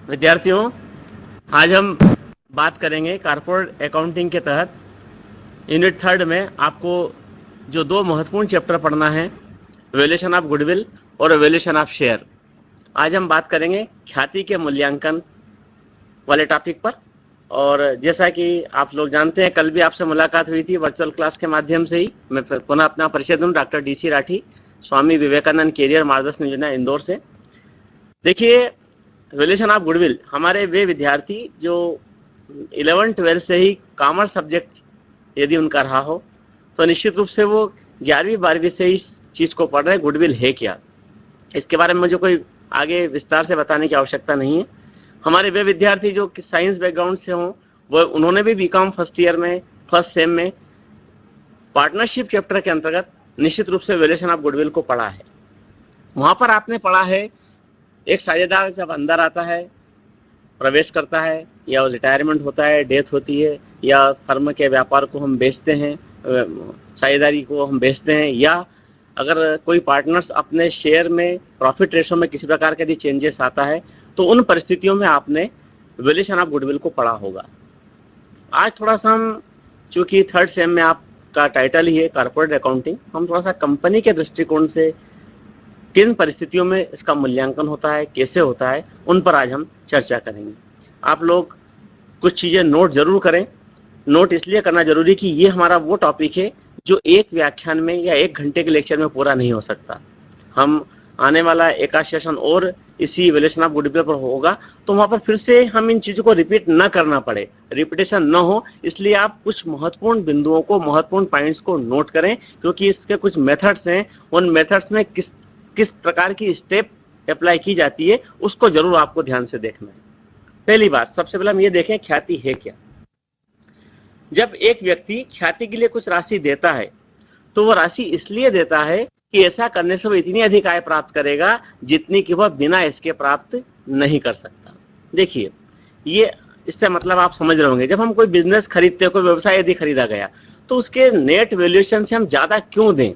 विद्यार्थियों, आज हम बात करेंगे कॉर्पोरेट अकाउंटिंग के तहत यूनिट 3 में आपको जो दो महत्वपूर्ण चैप्टर पढ़ना है, वैल्यूएशन ऑफ गुडविल और वैल्यूएशन ऑफ शेयर। आज हम बात करेंगे ख्याति के मूल्यांकन वाले टॉपिक पर। और जैसा कि आप लोग जानते हैं, कल भी आपसे मुलाकात हुई थी वर्चुअल क्लास के माध्यम से ही। मैं पुनः अपना परिचय दूं, doctor DC Rathi, Swami Vivekananda career मार्गदर्शन योजना इंदौर से। देखिए, वैल्यूएशन ऑफ गुडविल हमारे वे विद्यार्थी जो 11th-12th से ही कॉमर्स सब्जेक्ट यदि उनका रहा हो, तो निश्चित रूप से वो 11वीं-12वीं से इस चीज को पढ़ रहे हैं। गुडविल है क्या, इसके बारे में मुझे कोई आगे विस्तार से बताने की आवश्यकता नहीं है। हमारे वे विद्यार्थी जो साइंस बैकग्राउंड से हों, वो उन्होंने भी बीकॉम फर्स्ट ईयर में फर्स्ट सेम में पार्टनरशिप चैप्टर के अंतर्गत निश्चित रूप से वैल्यूएशन ऑफ गुडविल को पढ़ा है। वहां पर आपने पढ़ा है, एक साझेदार जब अंदर आता है, प्रवेश करता है, या रिटायरमेंट होता है, डेथ होती है, या फर्म के व्यापार को हम बेचते हैं, साझेदारी को हम बेचते हैं, या अगर कोई पार्टनर्स अपने शेयर में प्रॉफिट रेशो में किसी प्रकार का यदि चेंजेस आता है, तो उन परिस्थितियों में आपने वैल्यूएशन ऑफ गुडविल को पढ़ा होगा। आज थोड़ा सा हम, चूंकि 3rd सेम में आपका टाइटल ही है कॉर्पोरेट अकाउंटिंग, हम थोड़ा सा कंपनी के दृष्टिकोण से किन परिस्थितियों में इसका मूल्यांकन होता है, कैसे होता है, उन पर आज हम चर्चा करेंगे। आप लोग कुछ चीजें नोट जरूर करें। नोट इसलिए करना जरूरी कि ये हमारा वो टॉपिक है जो एक व्याख्यान में या 1 घंटे के लेक्चर में पूरा नहीं हो सकता। हम आने वाला एकाध सेशन और इसी वैल्यूएशन ऑफ गुडविल पर होगा, तो वहां पर फिर से हम इन चीजों को रिपीट न करना पड़े, रिपीटेशन न हो, इसलिए आप कुछ महत्वपूर्ण बिंदुओं को, महत्वपूर्ण पॉइंट्स को नोट करें, क्योंकि इसके कुछ मेथड्स हैं। उन मेथड्स में किस प्रकार की स्टेप अप्लाई की जाती है, उसको जरूर आपको ध्यान से देखना है। पहली बात, सबसे पहले हम ये देखें ख्याति है क्या। जब एक व्यक्ति ख्याति के लिए कुछ राशि देता है, तो वह राशि इसलिए देता है कि ऐसा करने से वो इतनी अधिक आय प्राप्त करेगा जितनी कि वह बिना इसके प्राप्त नहीं कर सकता। देखिए, ये इससे मतलब आप समझ रहे होंगे, जब हम कोई बिजनेस खरीदते हैं, कोई व्यवसाय यदि खरीदा गया, तो उसके नेट वैल्यूएशन से हम ज्यादा क्यों दें,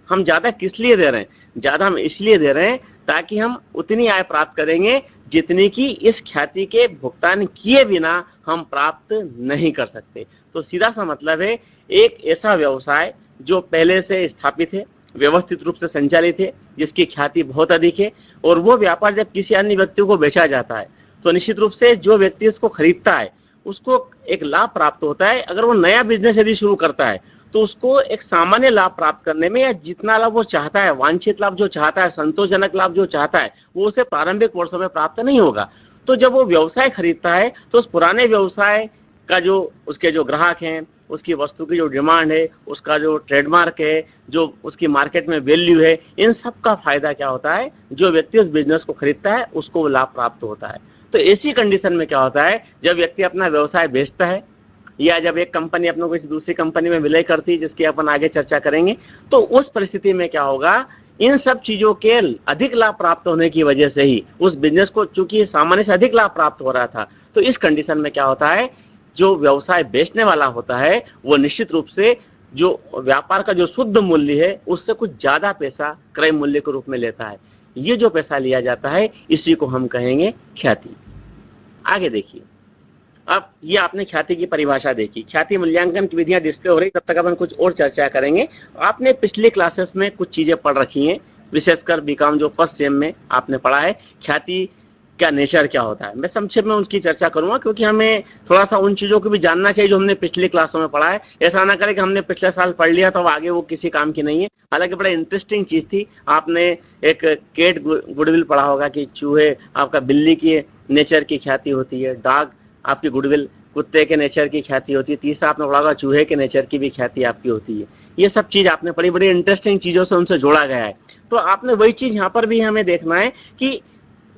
हम ज्यादा किस लिए दे रहे हैं? ज्यादा हम इसलिए दे रहे हैं ताकि हम उतनी आय प्राप्त करेंगे जितनी कि इस ख्याति के भुगतान किए बिना हम प्राप्त नहीं कर सकते। तो सीधा सा मतलब है, एक ऐसा व्यवसाय जो पहले से स्थापित है, व्यवस्थित रूप से संचालित है, जिसकी ख्याति बहुत अधिक है, और वो व्यापार जब किसी अन्य व्यक्ति को बेचा जाता है, तो निश्चित रूप से जो व्यक्ति इसको खरीदता है उसको एक लाभ प्राप्त होता है। अगर वो नया बिजनेस यदि शुरू करता है, तो उसको एक सामान्य लाभ प्राप्त करने में, या जितना लाभ वो चाहता है, वांछित लाभ जो चाहता है, संतोषजनक लाभ जो चाहता है, वो उसे प्रारंभिक वर्षों में प्राप्त नहीं होगा। तो जब वो व्यवसाय खरीदता है, तो उस पुराने व्यवसाय का जो उसके जो ग्राहक हैं, उसकी वस्तु की जो डिमांड है, उसका जो ट्रेडमार्क है, जो उसकी मार्केट में वैल्यू है, इन सब का फायदा क्या होता है, जो व्यक्ति उस बिजनेस को खरीदता है उसको लाभ प्राप्त होता है। तो ऐसी कंडीशन में क्या होता है, जब व्यक्ति अपना व्यवसाय बेचता है, या जब एक कंपनी अपने को किसी दूसरी कंपनी में विलय करती है, जिसकी अपन आगे चर्चा करेंगे, तो उस परिस्थिति में क्या होगा, इन सब चीजों के अधिक लाभ प्राप्त होने की वजह से ही उस बिजनेस को, चूंकि सामान्य से अधिक लाभ प्राप्त हो रहा था, तो इस कंडीशन में क्या होता है, जो व्यवसाय बेचने वाला होता है वो निश्चित रूप से जो व्यापार का जो शुद्ध मूल्य है उससे कुछ ज्यादा पैसा क्रय मूल्य के रूप में लेता है। ये जो पैसा लिया जाता है, इसी को हम कहेंगे ख्याति। आगे देखिए, अब ये आपने ख्याति की परिभाषा देखी, ख्याति मूल्यांकन की विधियां डिस्प्ले हो रही, तब तक अपन कुछ और चर्चा करेंगे। आपने पिछली क्लासेस में कुछ चीजें पढ़ रखी हैं, विशेषकर बीकॉम जो फर्स्ट सेम में आपने पढ़ा है, ख्याति क्या नेचर क्या होता है। मैं संक्षेप में उनकी चर्चा करूंगा, क्योंकि हमें थोड़ा सा उन चीजों को भी जानना चाहिए जो हमने पिछली क्लासों में पढ़ा है। ऐसा ना करें कि हमने पिछले साल पढ़ लिया तो आगे वो किसी काम की नहीं है। हालांकि बड़ा इंटरेस्टिंग चीज थी। आपने एक कैट गुडविल पढ़ा होगा कि चूहे, आपका बिल्ली की नेचर की ख्याति होती है, डॉग आपकी गुडविल, कुत्ते के नेचर की ख्याति होती है, तीसरा आपने पढ़ा होगा चूहे के नेचर की भी ख्याति आपकी होती है। ये सब चीज आपने पढ़ी, बड़ी इंटरेस्टिंग चीजों से उनसे जोड़ा गया है। तो आपने वही चीज यहाँ पर भी हमें देखना है कि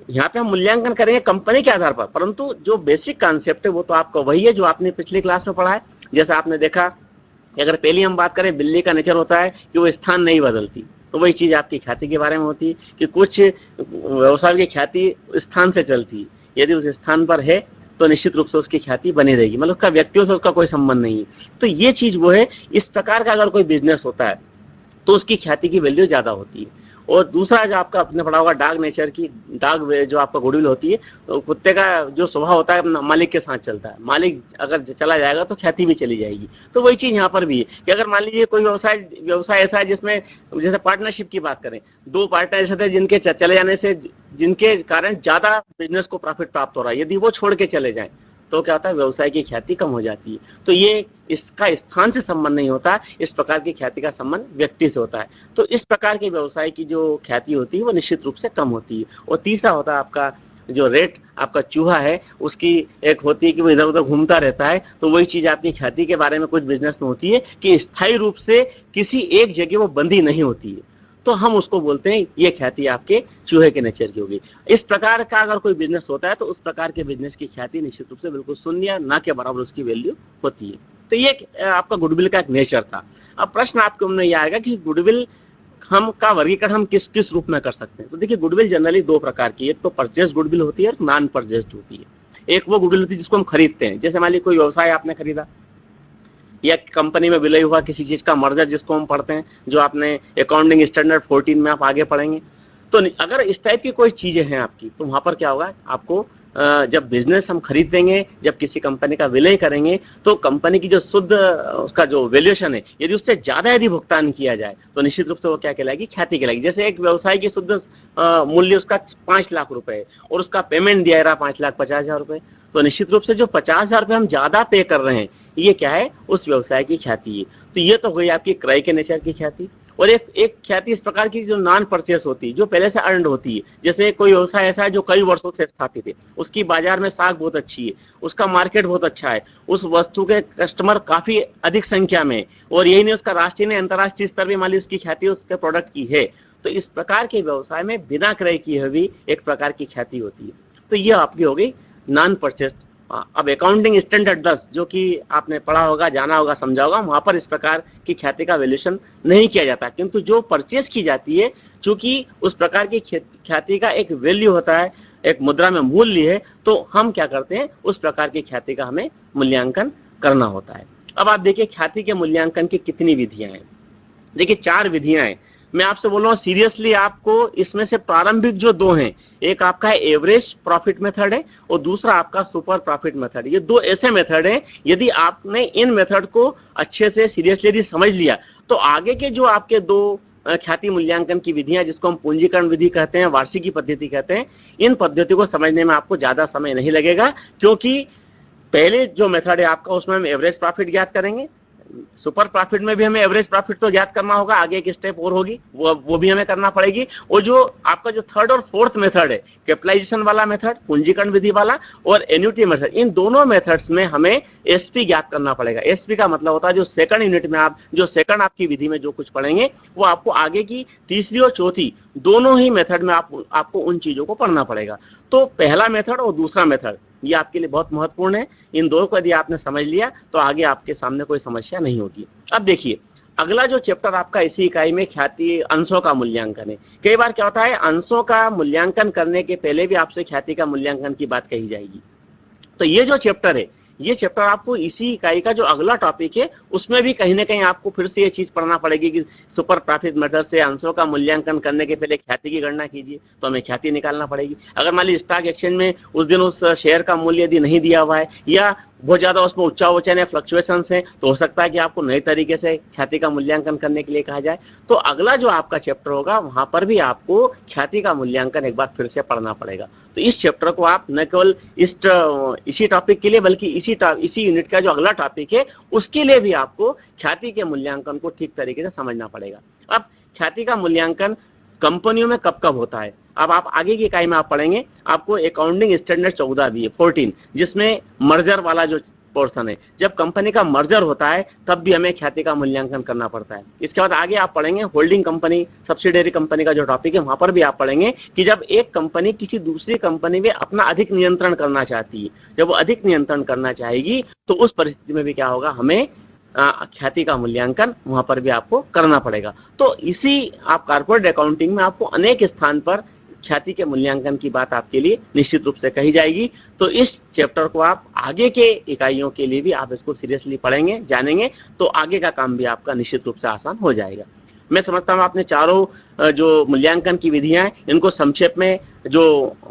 यहाँ पे हम मूल्यांकन करेंगे कंपनी के आधार पर, परंतु जो बेसिक कॉन्सेप्ट है वो तो आपको वही है जो आपने पिछली क्लास में पढ़ा है। जैसा आपने देखा कि अगर पहली हम बात करें, बिल्ली का नेचर होता है कि वो स्थान नहीं बदलती, तो वही चीज आपकी ख्याति के बारे में होती है कि कुछ व्यवसाय की ख्याति स्थान से चलती है। यदि उस स्थान पर है तो निश्चित रूप से उसकी ख्याति बनी रहेगी, मतलब उसका व्यक्तियों से उसका कोई संबंध नहीं है। तो ये चीज वो है, इस प्रकार का अगर कोई बिजनेस होता है तो उसकी ख्याति की वैल्यू ज्यादा होती है। और दूसरा जो आपका आपने पढ़ा होगा डार्क नेचर की, डार्क जो आपका गुडविल होती है, तो कुत्ते का जो स्वभाव होता है मालिक के साथ चलता है, मालिक अगर चला जाएगा तो ख्याति भी चली जाएगी। तो वही चीज यहाँ पर भी है कि अगर मान लीजिए कोई व्यवसाय ऐसा है जिसमें जैसे पार्टनरशिप की बात करें, दो पार्टनर ऐसे थे जिनके चले जाने से जिनके कारण ज्यादा बिजनेस को प्रॉफिट प्राप्त हो रहा है, यदि वो छोड़ के चले जाए तो क्या होता है, व्यवसाय की ख्याति कम हो जाती है। तो ये इसका स्थान से संबंध नहीं होता, इस प्रकार की ख्याति का संबंध व्यक्ति से होता है। तो इस प्रकार के व्यवसाय की जो ख्याति होती है वो निश्चित रूप से कम होती है। और तीसरा होता है आपका जो रेट, आपका चूहा है, उसकी एक होती है कि वो इधर उधर घूमता रहता है। तो वही चीज आपकी ख्याति के बारे में कुछ बिजनेस में होती है कि स्थायी रूप से किसी एक जगह वो बंधी नहीं होती है, तो हम उसको बोलते हैं ये ख्याति आपके चूहे के नेचर की होगी। इस प्रकार का अगर कोई बिजनेस होता है तो उस प्रकार के बिजनेस की ख्याति निश्चित रूप से बिल्कुल शून्य ना के बराबर उसकी वैल्यू होती है। तो ये आपका गुडविल का एक नेचर था। अब प्रश्न आपके मन में यह आएगा कि गुडविल हम का वर्गीकरण हम किस किस रूप में कर सकते हैं। तो देखिए, गुडविल जनरली दो प्रकार की है, एक तो परचेज गुडविल होती है और नॉन परचेज्ड होती है। एक वो गुडविल होती है जिसको हम खरीदते हैं, जैसे मान लीजिए कोई व्यवसाय आपने खरीदा या कंपनी में विलय हुआ किसी चीज का मर्जर जिसको हम पढ़ते हैं, जो आपने अकाउंटिंग स्टैंडर्ड 14 में आप आगे पढ़ेंगे। तो अगर इस टाइप की कोई चीजें हैं आपकी, तो वहां पर क्या होगा, आपको जब बिजनेस हम खरीदेंगे, जब किसी कंपनी का विलय करेंगे, तो कंपनी की जो शुद्ध उसका जो वैल्यूएशन है, यदि उससे ज्यादा यदि भुगतान किया जाए तो निश्चित रूप से वो क्या कहलाएगी, ख्याति कहलाएगी। जैसे एक व्यवसाय की शुद्ध मूल्य उसका 5 लाख रुपए है और उसका पेमेंट दिया रहा 5,50,000 रुपए, तो निश्चित रूप से जो 50,000 रुपए हम ज्यादा पे कर रहे हैं, ये क्या है, उस व्यवसाय की ख्याति है। तो ये तो हुई आपकी क्रय के नेचर की ख्याति। और एक ख्याति इस प्रकार की जो नॉन परचेस होती है, जो पहले से अर्नड होती है। जैसे कोई व्यवसाय ऐसा है जो कई वर्षों से स्थापित है, उसकी बाजार में साख बहुत अच्छी है, उसका मार्केट बहुत अच्छा है, उस वस्तु के कस्टमर काफी अधिक संख्या में, और यही नहीं उसका राष्ट्रीय नहीं अंतर्राष्ट्रीय स्तर पर मान ली उसकी ख्याति उसके प्रोडक्ट की है। तो इस प्रकार के व्यवसाय में बिना क्रय किए हुए एक प्रकार की ख्याति होती है। तो ये आपकी हो गई नॉन परचेस। अब अकाउंटिंग स्टैंडर्ड 10 जो कि आपने पढ़ा होगा, जाना होगा, समझा होगा, वहां पर इस प्रकार की ख्याति का वैल्यूएशन नहीं किया जाता, किंतु जो परचेस की जाती है, चूंकि उस प्रकार की ख्याति का एक वैल्यू होता है, एक मुद्रा में मूल्य है, तो हम क्या करते हैं, उस प्रकार की ख्याति का हमें मूल्यांकन करना होता है। अब आप देखिए, ख्याति के मूल्यांकन की कितनी विधियां हैं। देखिए, 4 विधियां हैं। मैं आपसे बोल रहा हूँ सीरियसली, आपको इसमें से प्रारंभिक जो 2 हैं, एक आपका है एवरेज प्रॉफिट मेथड है और दूसरा आपका सुपर प्रॉफिट मेथड। ये 2 ऐसे मेथड हैं, यदि आपने इन मेथड को अच्छे से सीरियसली यदि समझ लिया, तो आगे के जो आपके 2 ख्याति मूल्यांकन की विधियां, जिसको हम पूंजीकरण विधि कहते हैं, वार्षिकी पद्धति कहते हैं, इन पद्धति को समझने में आपको ज्यादा समय नहीं लगेगा, क्योंकि पहले जो मेथड है आपका, उसमें हम एवरेज प्रॉफिट ज्ञात करेंगे, सुपर प्रॉफिट में भी हमें एवरेज प्रॉफिट तो ज्ञात करना होगा, आगे एक स्टेप और होगी, वो भी हमें करना पड़ेगी। और जो आपका जो 3rd और 4th मेथड है, कैपिटलाइजेशन वाला मेथड, पूंजीकरण विधि वाला, और एन्युटी मेथड, इन दोनों मेथड्स में हमें एसपी ज्ञात करना पड़ेगा। एसपी का मतलब होता है जो सेकंड यूनिट में आप, जो सेकंड आपकी विधि में जो कुछ पढ़ेंगे, वो आपको आगे की तीसरी और चौथी दोनों ही मेथड में आपको उन चीजों को पढ़ना पड़ेगा। तो पहला मेथड और दूसरा मेथड ये आपके लिए बहुत महत्वपूर्ण है। इन दोनों को यदि आपने समझ लिया तो आगे आपके सामने कोई समस्या नहीं होगी। अब देखिए, अगला जो चैप्टर आपका इसी इकाई में ख्याति अंशों का मूल्यांकन है। कई बार क्या होता है, अंशों का मूल्यांकन करने के पहले भी आपसे ख्याति का मूल्यांकन की बात कही जाएगी। तो ये जो चैप्टर है, ये चैप्टर आपको इसी इकाई का जो अगला टॉपिक है, उसमें भी कहीं ना कहीं आपको फिर से ये चीज पढ़ना पड़ेगी कि सुपर प्रॉफिट मेथड से अंशों का मूल्यांकन करने के पहले ख्याति की गणना कीजिए, तो हमें ख्याति निकालना पड़ेगी। अगर मान लीजिए स्टॉक एक्सचेंज में उस दिन उस शेयर का मूल्य यदि नहीं दिया हुआ है, या बहुत ज्यादा उसमें उच्चावचन है, फ्लक्चुएशंस हैं, तो हो सकता है कि आपको नए तरीके से ख्याति का मूल्यांकन करने के लिए कहा जाए। तो अगला जो आपका चैप्टर होगा, वहां पर भी आपको ख्याति का मूल्यांकन एक बार फिर से पढ़ना पड़ेगा। तो इस चैप्टर को आप न केवल इसी टॉपिक के लिए, बल्कि इसी यूनिट का जो अगला टॉपिक है, उसके लिए भी आपको ख्याति के मूल्यांकन को ठीक तरीके से समझना पड़ेगा। अब ख्याति का मूल्यांकन कंपनियों में कब कब होता है, अब आप आगे की इकाई में आप पढ़ेंगे। आपको अकाउंटिंग स्टैंडर्ड 14 भी है, 14, जिसमें मर्जर वाला जो पोर्शन है, जब कंपनी का मर्जर होता है तब भी हमें ख्याति का मूल्यांकन करना पड़ता है। इसके बाद आगे आप पढ़ेंगे होल्डिंग कंपनी, सब्सिडियरी कंपनी का जो टॉपिक है, वहां पर भी आप पढ़ेंगे कि जब एक कंपनी किसी दूसरी कंपनी में अपना अधिक नियंत्रण करना चाहती है, जब वो अधिक नियंत्रण करना चाहेगी, तो उस परिस्थिति में भी क्या होगा, हमें ख्याति का मूल्यांकन वहां पर भी आपको करना पड़ेगा। तो इसी आप कॉर्पोरेट अकाउंटिंग में आपको अनेक स्थान पर ख्याति के मूल्यांकन की बात आपके लिए निश्चित रूप से कही जाएगी। तो इस चैप्टर को आप आगे के इकाइयों के लिए भी आप इसको सीरियसली पढ़ेंगे, जानेंगे, तो आगे का काम भी आपका निश्चित रूप से आसान हो जाएगा। मैं समझता हूँ आपने चारों जो मूल्यांकन की विधियां हैं इनको संक्षेप में जो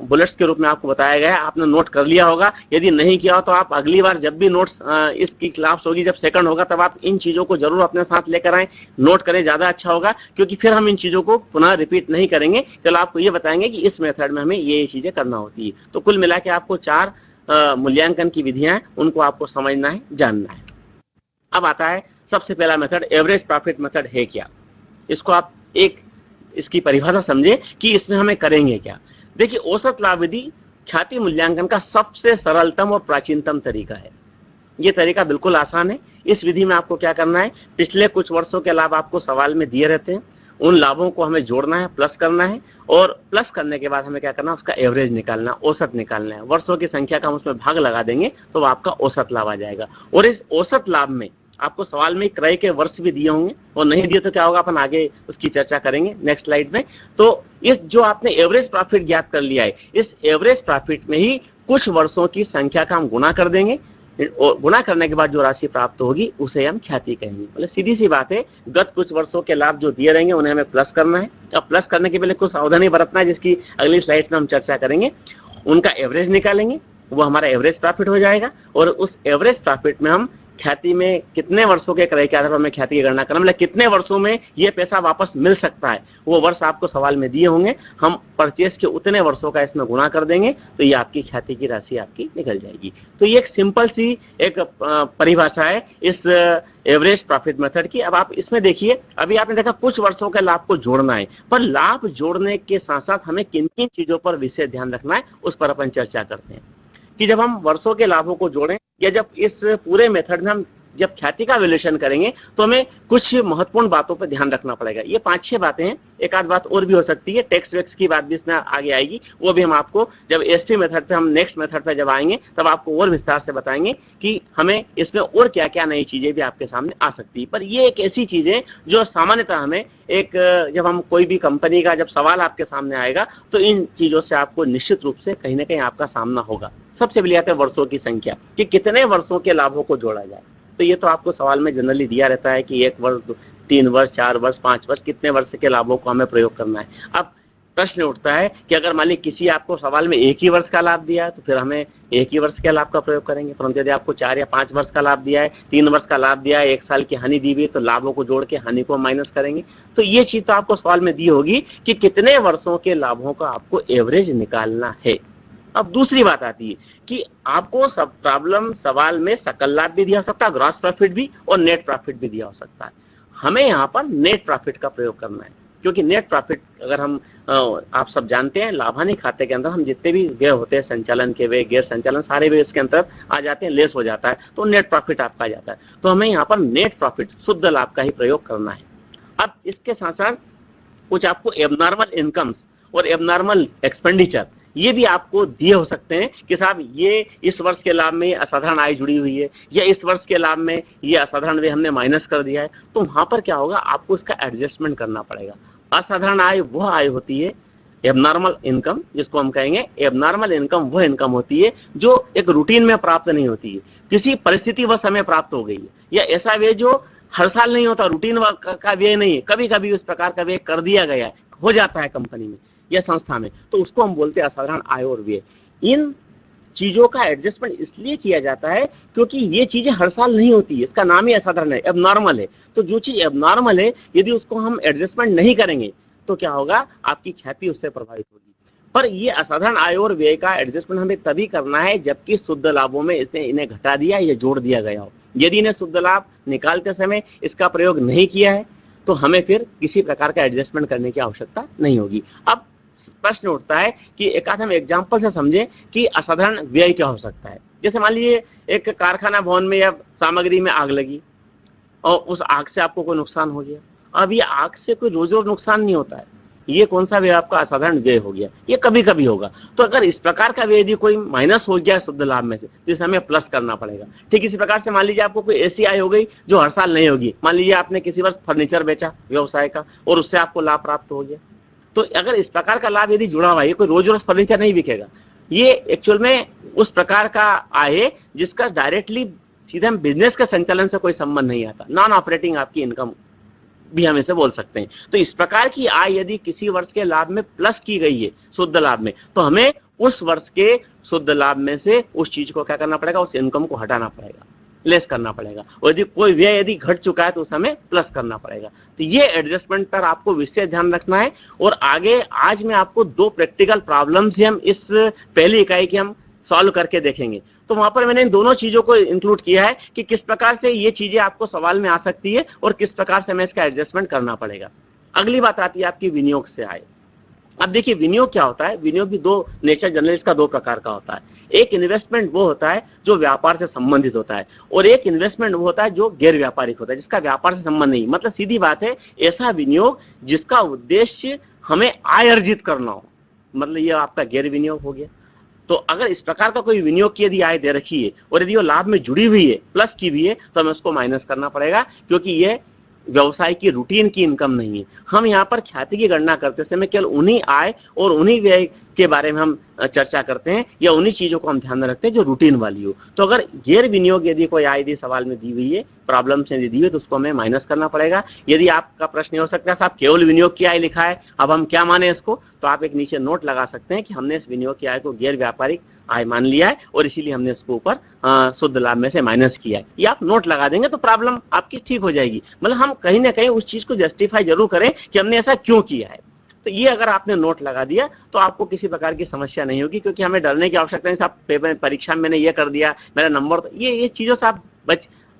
बुलेट्स के रूप में आपको बताया गया है आपने नोट कर लिया होगा। यदि नहीं किया हो तो आप अगली बार जब भी नोट्स इसकी क्लास होगी, जब सेकंड होगा, तब आप इन चीजों को जरूर अपने साथ लेकर आए, नोट करें, ज्यादा अच्छा होगा, क्योंकि फिर हम इन चीजों को पुनः रिपीट नहीं करेंगे। चलो आपको ये बताएंगे कि इस मेथड में हमें ये चीजें करना होती है। तो कुल मिला के आपको 4 मूल्यांकन की विधियां हैं, उनको आपको समझना है, जानना है। अब आता है सबसे पहला मेथड, एवरेज प्रॉफिट मेथड है क्या। इसको आप इसकी परिभाषा समझे कि इसमें हमें करेंगे क्या। देखिए, औसत लाभ विधि ख्याति मूल्यांकन का सबसे सरलतम और प्राचीनतम तरीका है। ये तरीका बिल्कुल आसान है। इस विधि में आपको क्या करना है, पिछले कुछ वर्षों के लाभ आपको सवाल में दिए रहते हैं, उन लाभों को हमें जोड़ना है, प्लस करना है, और प्लस करने के बाद हमें क्या करना है, उसका एवरेज निकालना, औसत निकालना है। वर्षों की संख्या का हम उसमें भाग लगा देंगे तो आपका औसत लाभ आ जाएगा। और इस औसत लाभ में आपको सवाल में क्रय के वर्ष भी दिए होंगे, और नहीं दिए तो क्या होगा, अपन आगे उसकी चर्चा करेंगे नेक्स्ट स्लाइड में। तो इस जो आपने एवरेज प्रॉफिट ज्ञात कर लिया है, इस एवरेज प्रॉफिट में ही कुछ वर्षों की संख्या का हम गुणा कर देंगे, और गुणा करने के बाद जो राशि प्राप्त होगी उसे हम ख्याति कहेंगे। मतलब सीधी सी बात है, गत कुछ वर्षों के लाभ जो दिए रहेंगे उन्हें हमें प्लस करना है। अब प्लस करने के पहले कुछ सावधानी बरतना है, जिसकी अगली स्लाइड्स में हम चर्चा करेंगे। उनका एवरेज निकालेंगे, वो हमारा एवरेज प्रॉफिट हो जाएगा, और उस एवरेज प्रॉफिट में हम ख्याति में कितने वर्षों के क्रय के आधार पर हमें ख्याति की गणना करना, मतलब कितने वर्षों में ये पैसा वापस मिल सकता है, वो वर्ष आपको सवाल में दिए होंगे। हम परचेस के उतने वर्षों का इसमें गुणा कर देंगे तो ये आपकी ख्याति की राशि आपकी निकल जाएगी। तो ये एक सिंपल सी एक परिभाषा है इस एवरेज प्रॉफिट मेथड की। अब आप इसमें देखिए, अभी आपने देखा कुछ वर्षों के लाभ को जोड़ना है, पर लाभ जोड़ने के साथ साथ हमें किन किन चीजों पर विशेष ध्यान रखना है, उस पर अपन चर्चा करते हैं। कि जब हम वर्षों के लाभों को जोड़ें, या जब इस पूरे मेथड में हम जब ख्याति का वैल्यूएशन करेंगे, तो हमें कुछ महत्वपूर्ण बातों पर ध्यान रखना पड़ेगा। ये 5-6 बातें हैं, एक आध बात और भी हो सकती है, टैक्स वैक्स की बात भी इसमें आगे आएगी, वो भी हम आपको जब एसपी मेथड पे, हम नेक्स्ट मेथड पे जब आएंगे तब आपको और विस्तार से बताएंगे कि हमें इसमें और क्या क्या नई चीजें भी आपके सामने आ सकती है। पर ये एक ऐसी चीज है जो सामान्यतः हमें जब हम कोई भी कंपनी का जब सवाल आपके सामने आएगा तो इन चीजों से आपको निश्चित रूप से कहीं ना कहीं आपका सामना होगा। सबसे पहले आते हैं वर्षों की संख्या, कि कितने वर्षों के लाभों को जोड़ा जाए। तो ये तो आपको सवाल में जनरली दिया रहता है कि 1 वर्ष, 3 वर्ष, 4 वर्ष, 5 वर्ष, कितने वर्ष के लाभों को हमें प्रयोग करना है। अब प्रश्न उठता है कि अगर मान ली किसी आपको सवाल में 1 ही वर्ष का लाभ दिया है तो फिर हमें 1 ही वर्ष के लाभ का प्रयोग करेंगे। परंतु यदि आपको 4 या 5 वर्ष का लाभ दिया है, 3 वर्ष का लाभ दिया है, 1 साल की हानि दी हुई है, तो लाभों को जोड़ के हानि को माइनस करेंगे। तो ये चीज तो आपको सवाल में दी होगी कि कितने वर्षों के लाभों का आपको एवरेज निकालना है। अब दूसरी बात आती है कि आपको सब प्रॉब्लम सवाल में सकल लाभ भी दिया हो सकता है, ग्रॉस प्रॉफिट भी, और नेट प्रॉफिट भी दिया हो सकता है। हमें यहाँ पर नेट प्रॉफिट का प्रयोग करना है, क्योंकि नेट प्रॉफिट अगर हम आप सब जानते हैं, लाभानी खाते के अंदर हम जितने भी व्यय होते हैं, संचालन के व्यय, गैर संचालन, सारे व्यय इसके अंदर आ जाते हैं, लेस हो जाता है, तो नेट प्रॉफिट आपका आ जाता है। तो हमें यहाँ पर नेट प्रॉफिट, शुद्ध लाभ का ही प्रयोग करना है। अब इसके साथ साथ कुछ आपको एबनॉर्मल इनकम्स और एबनॉर्मल एक्सपेंडिचर ये भी आपको दिए हो सकते हैं कि साहब ये इस वर्ष के लाभ में असाधारण आय जुड़ी हुई है, या इस वर्ष के लाभ में ये असाधारण व्यय हमने माइनस कर दिया है। तो वहां पर क्या होगा, आपको इसका एडजस्टमेंट करना पड़ेगा। असाधारण आय वह आय होती है, एबनॉर्मल इनकम जिसको हम कहेंगे, एबनॉर्मल इनकम वह इनकम होती है जो एक रूटीन में प्राप्त नहीं होती है, किसी परिस्थिति वश हमें प्राप्त हो गई है, या ऐसा व्यय जो हर साल नहीं होता, रूटीन का व्यय नहीं है, कभी कभी उस प्रकार का व्यय कर दिया गया है, हो जाता है कंपनी में या संस्था में, तो उसको हम बोलते हैं असाधारण आय और व्यय। इन चीजों का एडजस्टमेंट इसलिए किया जाता है क्योंकि ये चीजें हर साल नहीं होती है, इसका नाम ही असाधारण है, एबनॉर्मल है। तो जो चीज एबनॉर्मल है, यदि उसको हम एडजस्टमेंट नहीं करेंगे तो क्या होगा, आपकी ख्याति उससे प्रभावित होगी। पर ये असाधारण आय और व्यय का एडजस्टमेंट हमें तभी करना है जबकि शुद्ध लाभों में इन्हें घटा दिया या जोड़ दिया गया हो। यदि इन्हें शुद्ध लाभ निकालते समय इसका प्रयोग नहीं किया है तो हमें फिर किसी प्रकार का एडजस्टमेंट करने की आवश्यकता नहीं होगी। अब प्रश्न उठता है कि एक आध हम एग्जाम्पल से समझें कि असाधारण व्यय क्या हो सकता है। जैसे मान लीजिए एक कारखाना भवन में या सामग्री में आग लगी और उस आग से आपको कोई नुकसान हो गया। अब ये आग से कोई रोज रोज नुकसान नहीं होता है, ये कौन सा व्यय आपका असाधारण व्यय हो गया, ये कभी कभी होगा। तो अगर इस प्रकार का व्यय यदि कोई माइनस हो गया शुद्ध लाभ में से तो इसे हमें प्लस करना पड़ेगा। ठीक इसी प्रकार से मान लीजिए आपको कोई ऐसी आय हो गई जो हर साल नहीं होगी। मान लीजिए आपने किसी वर्ष फर्नीचर बेचा व्यवसाय का और उससे आपको लाभ प्राप्त हो गया, तो अगर इस प्रकार का लाभ यदि जुड़ा हुआ है, कोई रोज रोज फर्नीचर नहीं बिकेगा, ये एक्चुअल में उस प्रकार का आय है जिसका डायरेक्टली सीधे हम बिजनेस के संचालन से कोई संबंध नहीं आता, नॉन ऑपरेटिंग आपकी इनकम भी हम इसे बोल सकते हैं। तो इस प्रकार की आय यदि किसी वर्ष के लाभ में प्लस की गई है, शुद्ध लाभ में, तो हमें उस वर्ष के शुद्ध लाभ में से उस चीज को क्या करना पड़ेगा, उस इनकम को हटाना पड़ेगा, लेस करना पड़ेगा। और यदि कोई व्यय यदि घट चुका है तो उस हमें प्लस करना पड़ेगा। तो ये एडजस्टमेंट पर आपको विशेष ध्यान रखना है। और आगे आज मैं आपको 2 प्रैक्टिकल प्रॉब्लम्स ही हम इस पहली इकाई की हम सॉल्व करके देखेंगे। तो वहां पर मैंने इन दोनों चीजों को इंक्लूड किया है कि किस प्रकार से ये चीजें आपको सवाल में आ सकती है और किस प्रकार से हमें इसका एडजस्टमेंट करना पड़ेगा। अगली बात आती है आपकी विनियोग से आय। अब देखिए विनियोग क्या होता है। विनियोग भी 2 नेचर जनरली इसका 2 प्रकार का होता है। एक इन्वेस्टमेंट वो होता है जो व्यापार से संबंधित होता है, और एक इन्वेस्टमेंट वो होता है जो गैर व्यापारिक होता है, जिसका व्यापार से संबंध नहीं। मतलब सीधी बात है, ऐसा विनियोग जिसका उद्देश्य हमें आय अर्जित करना हो, मतलब ये आपका गैर विनियोग हो गया। तो अगर इस प्रकार का कोई विनियोग की यदि आय दे रखी है और यदि वो लाभ में जुड़ी हुई है, प्लस की भी है, तो हमें उसको माइनस करना पड़ेगा, क्योंकि ये व्यवसाय की रूटीन की इनकम नहीं है। हम यहाँ पर ख्याति की गणना करते समय केवल उन्हीं आय और उन्हीं व्यय के बारे में हम चर्चा करते हैं, या उन्हीं चीजों को हम ध्यान में रखते हैं जो रूटीन वाली हो। तो अगर गैर विनियोग यदि कोई आय यदि सवाल में दी हुई है, प्रॉब्लम से यदि दी हुई है, तो उसको हमें माइनस करना पड़ेगा। यदि आपका प्रश्न हो सकता है साहब केवल विनियोग की आय लिखा है, अब हम क्या माने इसको, तो आप एक नीचे नोट लगा सकते हैं कि हमने इस विनियोग की आय को गैर व्यापारिक आय मान लिया है और इसीलिए हमने इसको ऊपर शुद्ध लाभ में से माइनस किया है। ये आप नोट लगा देंगे तो प्रॉब्लम आपकी ठीक हो जाएगी। मतलब हम कहीं ना कहीं उस चीज को जस्टिफाई जरूर करें कि हमने ऐसा क्यों किया है। तो ये अगर आपने नोट लगा दिया तो आपको किसी प्रकार की समस्या नहीं होगी, क्योंकि हमें डरने की आवश्यकता नहीं। साहब पेपर परीक्षा में मैंने ये कर दिया, मेरा नंबर, ये चीजों से आप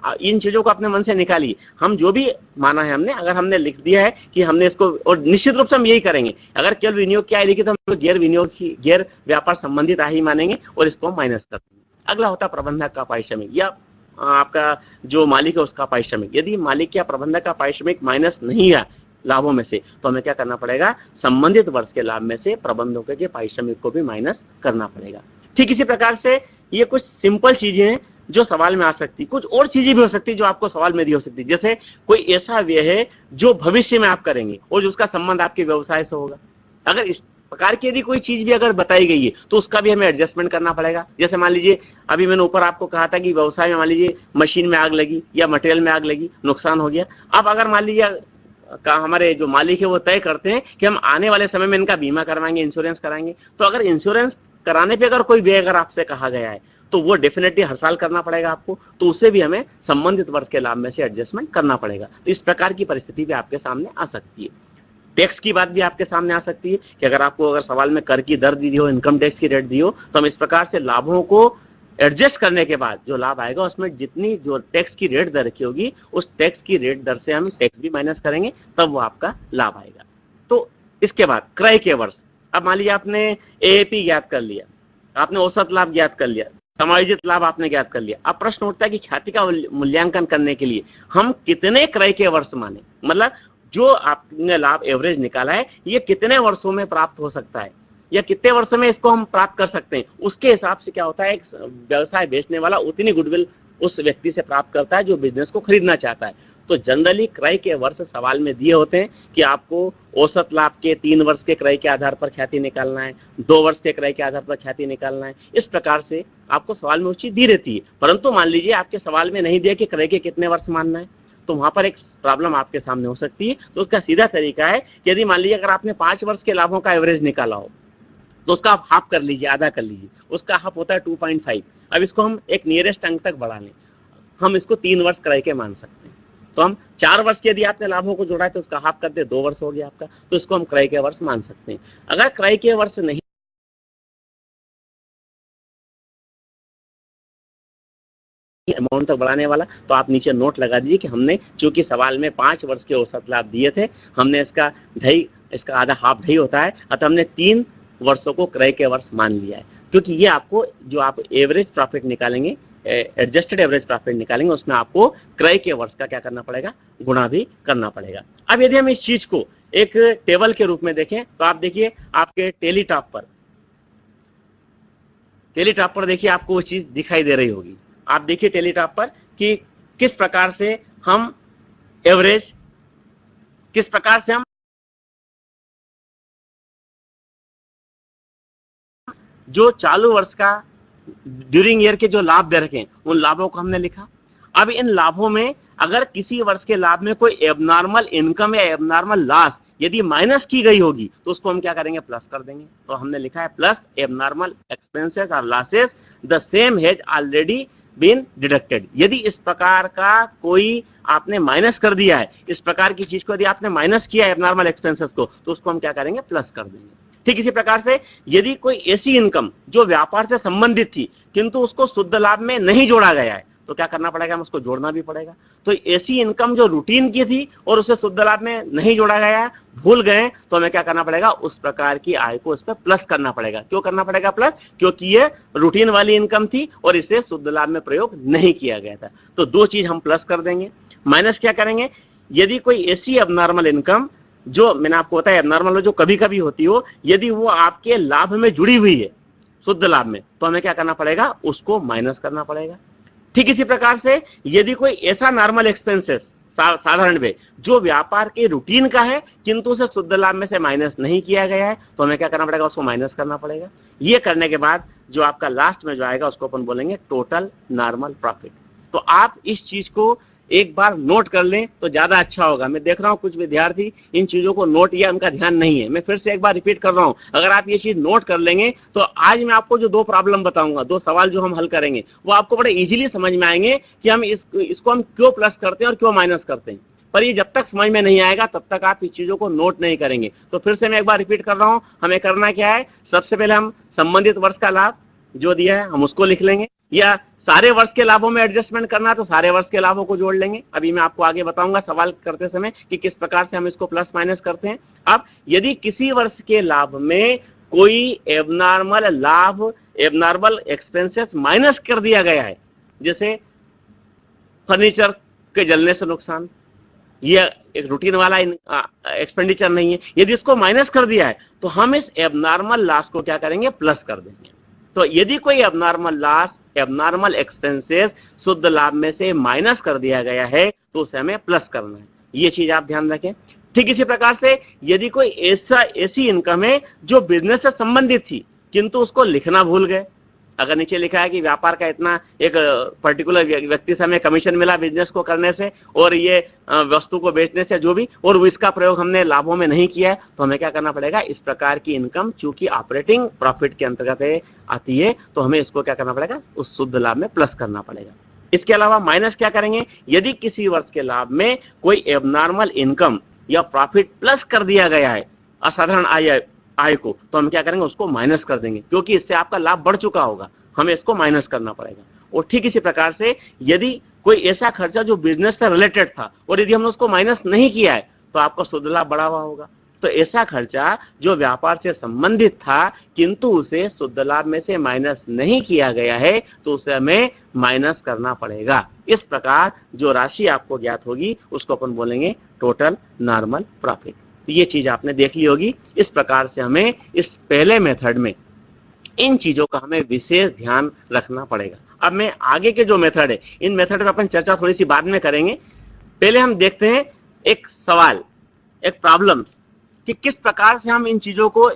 इन चीजों को अपने मन से निकालिए। हम जो भी माना है हमने, अगर हमने लिख दिया है कि हमने इसको, और निश्चित रूप से हम यही करेंगे, अगर केवल विनियोग की आय लिखी तो हम गैर विनियोग की, गैर व्यापार संबंधित आय ही मानेंगे और इसको हम माइनस कर देंगे। अगला होता है प्रबंधक का पारिश्रमिक या आपका जो मालिक है उसका पारिश्रमिक। यदि मालिक या प्रबंधक का पारिश्रमिक माइनस नहीं है लाभों में से, तो हमें क्या करना पड़ेगा, संबंधित वर्ष के लाभ में से प्रबंधकों के पारिश्रमिक को भी माइनस करना पड़ेगा। ठीक इसी प्रकार से ये कुछ सिंपल चीजें हैं जो सवाल में आ सकती। कुछ और चीजें भी हो सकती जो आपको सवाल में दी हो सकती, जैसे कोई ऐसा व्यय है जो भविष्य में आप करेंगे और जिसका संबंध आपके व्यवसाय से होगा। अगर इस प्रकार की यदि कोई चीज भी अगर बताई गई है तो उसका भी हमें एडजस्टमेंट करना पड़ेगा। जैसे मान लीजिए अभी मैंने ऊपर आपको कहा था कि व्यवसाय में मान लीजिए मशीन में आग लगी या मटेरियल में आग लगी, नुकसान हो गया। अब अगर मान लीजिए का हमारे जो मालिक है वो तय करते हैं कि हम आने वाले समय में इनका बीमा करवाएंगे, इंश्योरेंस कराएंगे, तो अगर इंश्योरेंस कराने पे अगर कोई व्यय अगर आपसे कहा गया है तो वो डेफिनेटली हर साल करना पड़ेगा आपको, तो उसे भी हमें संबंधित वर्ष के लाभ में से एडजस्टमेंट करना पड़ेगा। तो इस प्रकार की परिस्थिति भी आपके सामने आ सकती है। टैक्स की बात भी आपके सामने आ सकती है कि अगर आपको अगर सवाल में कर की दर दी हो, इनकम टैक्स की रेट दी हो, तो हम इस प्रकार से लाभों को एडजस्ट करने के बाद जो लाभ आएगा उसमें जितनी जो टैक्स की रेट दर रखी होगी उस टैक्स की रेट दर से हम टैक्स भी माइनस करेंगे, तब वो आपका लाभ आएगा। तो इसके बाद क्रय के वर्ष। अब मान लीजिए आपने एएपी ज्ञात कर लिया, आपने औसत लाभ ज्ञात कर लिया, समायोजित लाभ आपने ज्ञात कर लिया। अब प्रश्न उठता है कि ख्याति का मूल्यांकन करने के लिए हम कितने क्रय के वर्ष माने, मतलब जो आपने लाभ एवरेज निकाला है ये कितने वर्षों में प्राप्त हो सकता है या कितने वर्षों में इसको हम प्राप्त कर सकते हैं। उसके हिसाब से क्या होता है, एक व्यवसाय बेचने वाला उतनी गुडविल उस व्यक्ति से प्राप्त करता है जो बिजनेस को खरीदना चाहता है। तो जनरली क्रय के वर्ष सवाल में दिए होते हैं कि आपको औसत लाभ के 3 वर्ष के क्रय के आधार पर ख्याति निकालना है, 2 वर्ष के क्रय के आधार पर ख्याति निकालना है। इस प्रकार से आपको सवाल में वो चीज दी रहती है। परंतु मान लीजिए आपके सवाल में नहीं दिया कि क्रय के कितने वर्ष मानना है, तो वहां पर एक प्रॉब्लम आपके सामने हो सकती है। तो उसका सीधा तरीका है कि यदि मान लीजिए अगर आपने 5 वर्ष के लाभों का एवरेज निकाला हो तो उसका आप हाफ कर लीजिए, आधा कर लीजिए, उसका हाफ होता है 2.5। अब इसको हम एक नियरेस्ट अंक तक बढ़ा लें, हम इसको 3 वर्ष क्रय के मान सकते हैं। तो हम 4 वर्ष के यदि आपने लाभों को जोड़ा है तो उसका हाफ कर दे, 2 वर्ष हो गया आपका, तो इसको हम क्रय के वर्ष मान सकते हैं। अगर क्रय के वर्ष नहीं अमाउंट तक बढ़ाने वाला, तो आप नीचे नोट लगा दीजिए कि हमने चूंकि सवाल में 5 वर्ष के औसत लाभ दिए थे, हमने इसका आधा हाफ ढाई होता है, अतः हमने 3 वर्षों को क्रय के वर्ष मान लिया है। क्योंकि ये आपको जो आप एवरेज प्रॉफिट निकालेंगे, एडजस्टेड एवरेज प्रॉफिट निकालेंगे, उसमें आपको क्रय के वर्ष का क्या करना पड़ेगा, गुणा भी करना पड़ेगा। अब यदि हम इस चीज को एक टेबल के रूप में देखें तो आप देखिए आपके टेलीटॉप पर देखिए आपको वो चीज दिखाई दे रही होगी। आप देखिए टेलीटॉप पर कि किस प्रकार से हम एवरेज, किस प्रकार से हम जो चालू वर्ष का ड्यूरिंग ईयर के जो लाभ दे रखे हैं उन लाभों को हमने लिखा। अब इन लाभों में अगर किसी वर्ष के लाभ में कोई एबनॉर्मल इनकम या एबनॉर्मल लॉस यदि माइनस की गई होगी तो उसको हम क्या करेंगे, प्लस कर देंगे। तो हमने लिखा है प्लस एबनॉर्मल एक्सपेंसेस और losses the same has already been deducted. यदि इस प्रकार का कोई आपने माइनस कर दिया है, इस प्रकार की चीज को यदि आपने माइनस किया है एबनॉर्मल एक्सपेंसेस को, तो उसको हम क्या करेंगे, प्लस कर देंगे। ठीक इसी प्रकार से यदि कोई ऐसी इनकम जो व्यापार से संबंधित थी किंतु उसको शुद्ध लाभ में नहीं जोड़ा गया है तो क्या करना पड़ेगा, हम उसको जोड़ना भी पड़ेगा। तो ऐसी इनकम जो रूटीन की थी और उसे शुद्ध लाभ में नहीं जोड़ा गया, भूल गए, तो हमें क्या करना पड़ेगा, उस प्रकार की आय को उस पर प्लस करना पड़ेगा। क्यों करना पड़ेगा प्लस, क्योंकि ये रूटीन वाली इनकम थी और इसे शुद्ध लाभ में प्रयोग नहीं किया गया था। तो दो चीज हम प्लस कर देंगे। माइनस क्या करेंगे, यदि कोई ऐसी अबनॉर्मल इनकम जो मैंने आपको बताया एबनॉर्मल जो कभी कभी होती हो, यदि वो आपके लाभ में जुड़ी हुई है शुद्ध लाभ में, तो हमें क्या करना पड़ेगा, उसको माइनस करना पड़ेगा। ठीक इसी प्रकार से यदि कोई ऐसा नॉर्मल एक्सपेंसेस साधारण व्यय जो व्यापार के रूटीन का है किंतु उसे शुद्ध लाभ में से माइनस नहीं किया गया है, तो हमें क्या करना पड़ेगा, उसको माइनस करना पड़ेगा। ये करने के बाद जो आपका लास्ट में जो आएगा उसको अपन बोलेंगे टोटल नॉर्मल प्रॉफिट। तो आप इस चीज को एक बार नोट कर लें तो ज्यादा अच्छा होगा। मैं देख रहा हूं कुछ विद्यार्थी इन चीजों को नोट या उनका ध्यान नहीं है। मैं फिर से एक बार रिपीट कर रहा हूं, अगर आप ये चीज नोट कर लेंगे तो आज मैं आपको जो दो प्रॉब्लम बताऊंगा, दो सवाल जो हम हल करेंगे, वो आपको बड़े इजीली समझ में आएंगे कि हम इसको हम क्यों प्लस करते हैं और क्यों माइनस करते हैं। पर ये जब तक समझ में नहीं आएगा तब तक आप इस चीजों को नोट नहीं करेंगे। तो फिर से मैं एक बार रिपीट कर रहा हूं, हमें करना क्या है, सबसे पहले हम संबंधित वर्ष का लाभ जो दिया है हम उसको लिख लेंगे, या सारे वर्ष के लाभों में एडजस्टमेंट करना तो सारे वर्ष के लाभों को जोड़ लेंगे। अभी मैं आपको आगे बताऊंगा सवाल करते समय कि किस प्रकार से हम इसको प्लस माइनस करते हैं। अब यदि किसी वर्ष के लाभ में कोई एबनॉर्मल लाभ, एबनॉर्मल एक्सपेंसेस माइनस कर दिया गया है, जैसे फर्नीचर के जलने से नुकसान, यह एक रूटीन वाला एक्सपेंडिचर नहीं है, यदि इसको माइनस कर दिया है तो हम इस एबनॉर्मल लॉस को क्या करेंगे, प्लस कर देंगे। तो यदि कोई एबनॉर्मल लॉस, एबनॉर्मल एक्सपेंसेस शुद्ध लाभ में से माइनस कर दिया गया है तो उसे हमें प्लस करना है। ये चीज आप ध्यान रखें। ठीक इसी प्रकार से यदि कोई ऐसी इनकम है जो बिजनेस से संबंधित थी किंतु उसको लिखना भूल गए, अगर नीचे लिखा है कि व्यापार का इतना एक पर्टिकुलर व्यक्ति से हमें कमीशन मिला बिजनेस को करने से और ये वस्तु को बेचने से जो भी, और इसका प्रयोग हमने लाभों में नहीं किया है, तो हमें क्या करना पड़ेगा, इस प्रकार की इनकम चूंकि ऑपरेटिंग प्रॉफिट के अंतर्गत आती है तो हमें इसको क्या करना पड़ेगा, उस शुद्ध लाभ में प्लस करना पड़ेगा। इसके अलावा माइनस क्या करेंगे, यदि किसी वर्ष के लाभ में कोई एबनॉर्मल इनकम या प्रॉफिट प्लस कर दिया गया है असाधारण आय को, तो हम क्या करेंगे, उसको माइनस कर देंगे, क्योंकि इससे आपका लाभ बढ़ चुका होगा, हमें इसको माइनस करना पड़ेगा। और ठीक इसी प्रकार से यदि कोई ऐसा खर्चा जो बिजनेस से रिलेटेड था और यदि हमने उसको माइनस नहीं किया है तो आपका शुद्ध लाभ बढ़ा हुआ होगा। तो ऐसा खर्चा जो व्यापार से संबंधित था किंतु उसे शुद्ध लाभ में से माइनस नहीं किया गया है तो उसे हमें माइनस करना पड़ेगा। इस प्रकार जो राशि आपको ज्ञात होगी उसको अपन बोलेंगे टोटल नॉर्मल प्रॉफिट। ये चीज आपने देख ली होगी। इस प्रकार से हमें इस पहले मेथड में इन चीजों का हमें विशेष ध्यान रखना पड़ेगा। अब मैं आगे के जो मेथड है, इन मेथड पर अपन चर्चा थोड़ी सी बाद में करेंगे। पहले हम देखते हैं एक सवाल, एक प्रॉब्लम, कि किस प्रकार से हम इन चीजों को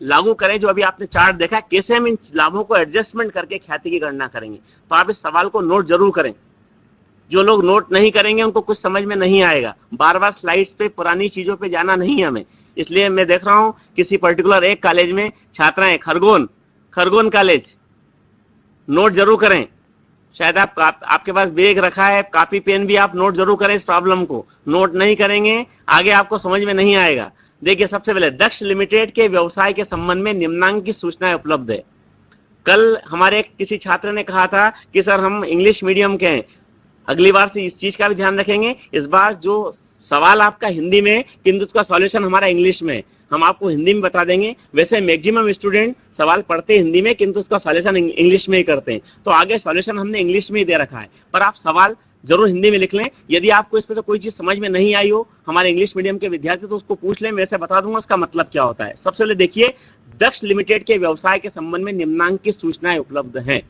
लागू करें। जो अभी आपने चार्ट देखा, कैसे हम इन लाभों को एडजस्टमेंट करके ख्याति की गणना करेंगे। तो आप इस सवाल को नोट जरूर करें। जो लोग नोट नहीं करेंगे उनको कुछ समझ में नहीं आएगा। बार बार स्लाइड्स पे पुरानी चीजों पे जाना नहीं है हमें। इसलिए मैं देख रहा हूं किसी पर्टिकुलर एक कॉलेज में छात्राएं, खरगोन कॉलेज, नोट जरूर करें। शायद आपके पास बैग रखा है, कॉपी पेन भी, आप नोट जरूर करें। इस प्रॉब्लम को नोट नहीं करेंगे आगे आपको समझ में नहीं आएगा। देखिए, सबसे पहले दक्ष लिमिटेड के व्यवसाय के संबंध में निम्नांकित सूचनाएं उपलब्ध है। कल हमारे किसी छात्र ने कहा था कि सर हम इंग्लिश मीडियम के हैं। अगली बार से इस चीज का भी ध्यान रखेंगे। इस बार जो सवाल आपका हिंदी में है किंतु उसका सॉल्यूशन हमारा इंग्लिश में है, हम आपको हिंदी में बता देंगे। वैसे मैक्सिमम स्टूडेंट सवाल पढ़ते हिंदी में किंतु उसका सॉल्यूशन इंग्लिश में ही करते हैं। तो आगे सॉल्यूशन हमने इंग्लिश में ही दे रखा है, पर आप सवाल जरूर हिंदी में लिख लें। यदि आपको इस पर तो कोई चीज समझ में नहीं आई हो, हमारे इंग्लिश मीडियम के विद्यार्थी, तो उसको पूछ लें, मैं से बता दूंगा उसका मतलब क्या होता है। सबसे पहले देखिए, दक्ष लिमिटेड के व्यवसाय के संबंध में निम्नांकित सूचनाएं उपलब्ध हैं।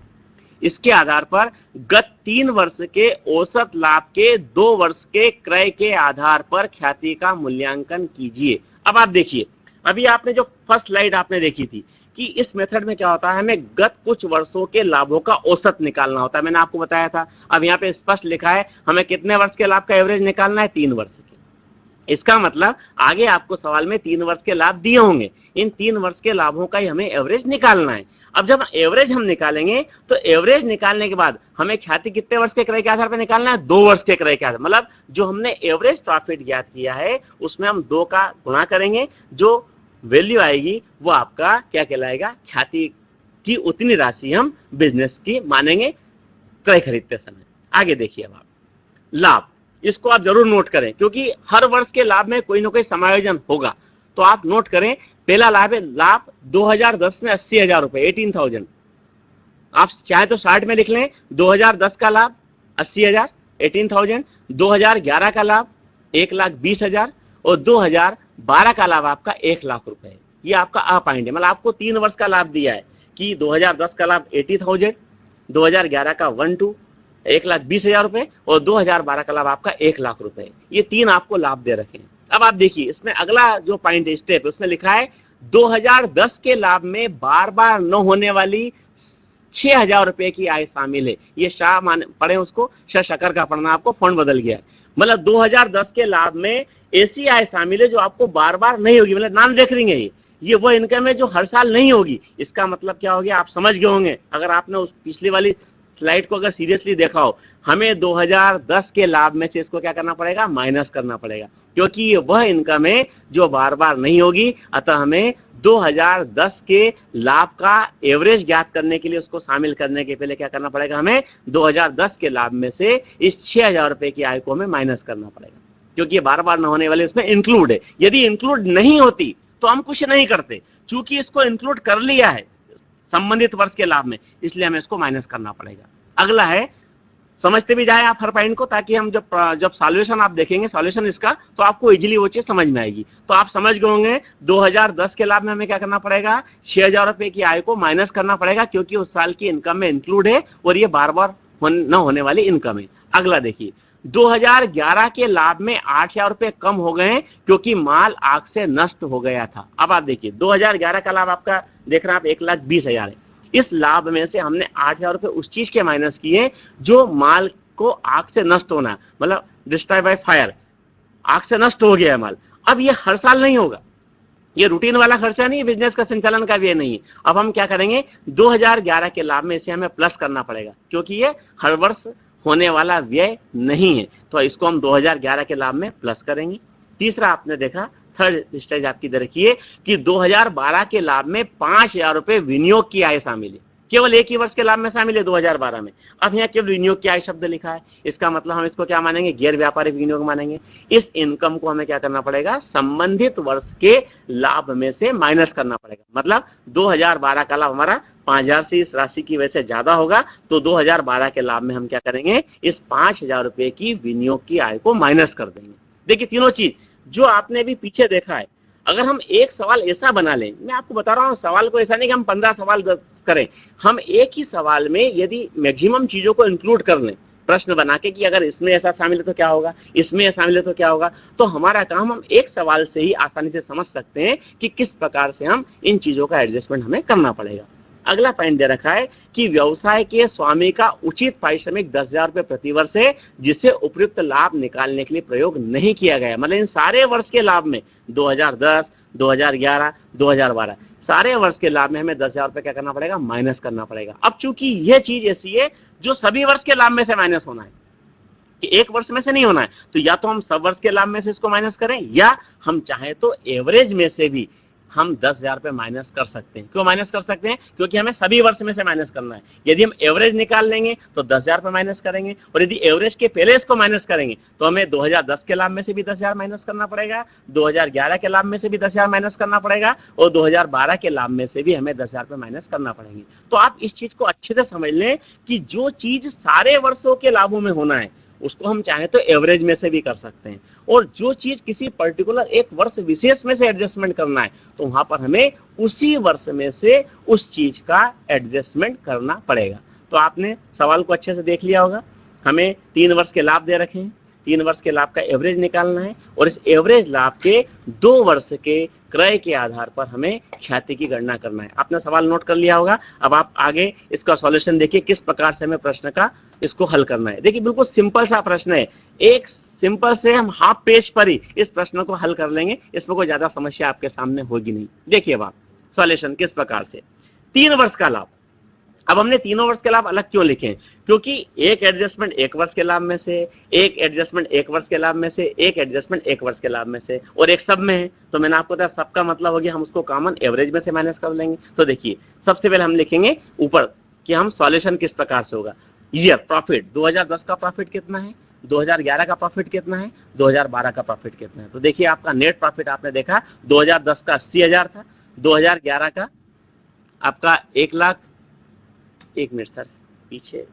इसके आधार पर गत 3 वर्ष के औसत लाभ के 2 वर्ष के क्रय के आधार पर ख्याति का मूल्यांकन कीजिए। अब आप देखिए, अभी आपने जो फर्स्ट स्लाइड आपने देखी थी कि इस मेथड में क्या होता है, हमें गत कुछ वर्षों के लाभों का औसत निकालना होता है। मैंने आपको बताया था। अब यहाँ पे स्पष्ट लिखा है हमें कितने वर्ष के लाभ का एवरेज निकालना है, 3 वर्ष के। इसका मतलब आगे आपको सवाल में 3 वर्ष के लाभ दिए होंगे, इन 3 वर्ष के लाभों का ही हमें एवरेज निकालना है। अब जब एवरेज हम निकालेंगे तो एवरेज निकालने के बाद हमें ख्याति कितने वर्ष के क्रय के आधार पर निकालना है, 2 वर्ष के क्रय के आधार। मतलब जो हमने एवरेज प्रॉफिट ज्ञात किया है उसमें हम 2 का गुणा करेंगे, जो वैल्यू आएगी वो आपका क्या कहलाएगा, ख्याति की उतनी राशि हम बिजनेस की मानेंगे क्रय खरीदते समय। आगे देखिए अब आप लाभ, इसको आप जरूर नोट करें क्योंकि हर वर्ष के लाभ में कोई ना कोई समायोजन होगा, तो आप नोट करें। पहला लाभ है लाभ 2010 में 80,000 रुपए, 18,000। आप चाहे तो 60 में लिख लें, 2010 का लाभ 80,000, 18,000। 2011 का लाभ 1,20,000 और 2012 का लाभ आपका 1 लाख रुपए। ये आपका अ पॉइंट है, मतलब आपको 3 वर्ष का लाभ दिया है कि 2010 का लाभ 80,000, 2011 का 1,20,000 रुपए और 2012 का लाभ आपका 1 लाख रुपए। ये 3 आपको लाभ दे रखे हैं। अब आप देखिए इसमें अगला जो पॉइंट स्टेप है उसमें लिखा है 2010 के लाभ में बार बार न होने वाली 6,000 रुपए की आय शामिल है। ये शाह पढ़े उसको, शाह शकर का पढ़ना, आपको फॉन्ट बदल गया है। मतलब 2010 के लाभ में ऐसी आय शामिल है जो आपको बार बार नहीं होगी, मतलब नॉन रेकरिंग है। ये वो इनकम है जो हर साल नहीं होगी। इसका मतलब क्या हो गया, आप समझ गए होंगे अगर आपने उस पिछली वाली स्लाइड को अगर सीरियसली देखा हो। हमें 2010 के लाभ में से इसको क्या करना पड़ेगा, माइनस करना पड़ेगा, क्योंकि ये वह इनकम है जो बार बार नहीं होगी। अतः हमें 2010 के लाभ का एवरेज ज्ञात करने के लिए उसको शामिल करने के पहले क्या करना पड़ेगा, हमें 2010 के लाभ में से इस 6,000 रुपए की आय को हमें माइनस करना पड़ेगा, क्योंकि ये बार बार न होने वाले इसमें इंक्लूड है। यदि इंक्लूड नहीं होती तो हम कुछ नहीं करते, चूंकि इसको इंक्लूड कर लिया है संबंधित वर्ष के लाभ में, इसलिए हमें इसको माइनस करना पड़ेगा। अगला है, समझते भी जाए आप हर पॉइंट को, ताकि हम जब सॉल्यूशन आप देखेंगे सॉल्यूशन इसका, तो आपको इजीली वो चीज समझ में आएगी। तो आप समझ गए होंगे 2010 के लाभ में हमें क्या करना पड़ेगा, 6,000 रुपए की आय को माइनस करना पड़ेगा, क्योंकि उस साल की इनकम में इंक्लूड है और ये बार बार न होने वाली इनकम है। अगला देखिए 2011 के लाभ में 8,000 रुपए कम हो गए क्योंकि माल आग से नष्ट हो गया था। अब आप देखिए 2011 का लाभ आपका देख रहे हैं आप 1,20,000 है। इस लाभ में से हमने 8,000 रुपए उस चीज के माइनस किए जो माल को आग से नष्ट होना, मतलब डिस्ट्रॉय बाय फायर, आग से नष्ट हो गया है माल। अब ये हर साल नहीं होगा, ये रूटीन वाला खर्चा नहीं है, बिजनेस का संचालन का व्यय नहीं है। अब हम क्या करेंगे, 2011 के लाभ में से हमें प्लस करना पड़ेगा, क्योंकि ये हर वर्ष होने वाला व्यय नहीं है, तो इसको हम 2011 के लाभ में प्लस करेंगे। तीसरा आपने देखा, थर्ड स्टेज आपकी देखिए कि 2012 के लाभ में 5,000 रुपए विनियोग की आय शामिल है, केवल एक ही वर्ष के लाभ में शामिल है 2012 में। अब यहाँ केवल विनियोग की आय शब्द लिखा है, इसका मतलब हम इसको क्या मानेंगे, गैर व्यापारिक विनियोग मानेंगे। इस इनकम को हमें क्या करना पड़ेगा, संबंधित वर्ष के लाभ में से माइनस करना पड़ेगा। मतलब 2012 का लाभ हमारा 5,000 से इस राशि की वजह से ज्यादा होगा, तो 2012 के लाभ में हम क्या करेंगे, इस 5,000 रुपए की विनियोग की आय को माइनस कर देंगे। देखिए तीनों चीज जो आपने भी पीछे देखा है, अगर हम एक सवाल ऐसा बना लें, मैं आपको बता रहा हूं सवाल को ऐसा नहीं कि हम 15 सवाल करें, हम एक ही सवाल में यदि मैक्सिमम चीजों को इंक्लूड कर लें प्रश्न बना के कि अगर इसमें ऐसा शामिल है तो क्या होगा, इसमें शामिल है तो क्या होगा, तो हमारा काम हम एक सवाल से ही आसानी से समझ सकते हैं कि किस प्रकार से हम इन चीजों का एडजस्टमेंट हमें करना पड़ेगा। अगला पॉइंट दे रखा है कि व्यवसाय के स्वामी का उचित पारिश्रमिक 10,000 रुपए प्रति वर्ष है, जिसे उपयुक्त लाभ निकालने के लिए प्रयोग नहीं किया गया। मतलब इन सारे वर्ष के लाभ में 2010, 2011, 2012 सारे वर्ष के लाभ में हमें 10,000 रुपए क्या करना पड़ेगा, माइनस करना पड़ेगा। अब चूंकि यह चीज ऐसी है जो सभी वर्ष के लाभ में से माइनस होना है, कि एक वर्ष में से नहीं होना है, तो या तो हम सब वर्ष के लाभ में से इसको माइनस करें, या हम चाहे तो एवरेज में से भी हम 10,000 रुपए माइनस कर सकते हैं। क्यों माइनस कर सकते हैं, क्योंकि हमें सभी वर्ष में से माइनस करना है। यदि हम एवरेज निकाल लेंगे तो 10,000 रुपए माइनस करेंगे, और यदि एवरेज के पहले इसको माइनस करेंगे तो हमें 2010 के लाभ में से भी 10,000 माइनस करना पड़ेगा, 2011 के लाभ में से भी 10,000 माइनस करना पड़ेगा, और 2012 के लाभ में से भी हमें 10,000 रुपए माइनस करना पड़ेंगे। तो आप इस चीज को अच्छे से समझ लें कि जो चीज सारे वर्षों के लाभों में होना है उसको हम चाहें तो एवरेज में से भी कर सकते हैं, और जो चीज किसी पर्टिकुलर एक वर्ष विशेष में से एडजस्टमेंट करना है तो वहां पर हमें उसी वर्ष में से उस चीज का एडजस्टमेंट करना पड़ेगा। तो आपने सवाल को अच्छे से देख लिया होगा, हमें 3 वर्ष के लाभ दे रखे हैं, 3 वर्ष के लाभ का एवरेज निकालना है, और इस एवरेज लाभ के 2 वर्ष के क्रय के आधार पर हमें ख्याति की गणना करना है। आपने सवाल नोट कर लिया होगा। अब आप आगे इसका सॉल्यूशन देखिए, किस प्रकार से हमें प्रश्न का इसको हल करना है। देखिए बिल्कुल सिंपल सा प्रश्न है, एक सिंपल से हम हाफ पेज पर ही इस प्रश्न को हल कर लेंगे, इसमें कोई ज्यादा समस्या आपके सामने होगी नहीं। देखिए अब आप सॉल्यूशन किस प्रकार से, 3 वर्ष का लाभ। अब हमने तीनों वर्ष के लाभ अलग क्यों लिखे, क्योंकि एक एडजस्टमेंट 1 वर्ष के लाभ में से, एक एडजस्टमेंट 1 वर्ष के लाभ में से, एक एडजस्टमेंट 1 वर्ष के लाभ में से, और एक सब में है। तो मैंने आपको बताया सबका मतलब हो गया हम उसको कॉमन एवरेज में से माइनस कर लेंगे। तो देखिए सबसे पहले हम लिखेंगे ऊपर कि हम सॉल्यूशन किस प्रकार से होगा। ईयर प्रॉफिट 2010 का प्रॉफिट कितना है, 2011 का प्रॉफिट कितना है, 2012 का प्रॉफिट कितना है। तो देखिए आपका नेट प्रॉफिट आपने देखा 2010 का 80,000 था, 2011 का आपका 1 लाख, 1 मिनट सर पीछे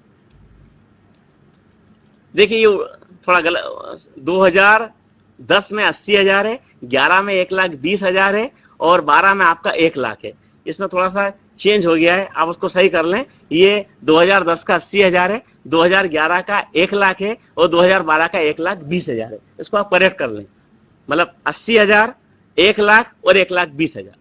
देखिए ये थोड़ा गलत, 2010 में 80,000 है, 11 में 1,20,000 है और 12 में आपका 1 लाख है। इसमें थोड़ा सा चेंज हो गया है, आप उसको सही कर लें। ये 2010 का 80,000 है, 2011 का 1 लाख है और 2012 का 1,20,000 है। इसको आप करेक्ट कर लें, मतलब 80,000, 1 लाख और 1,20,000।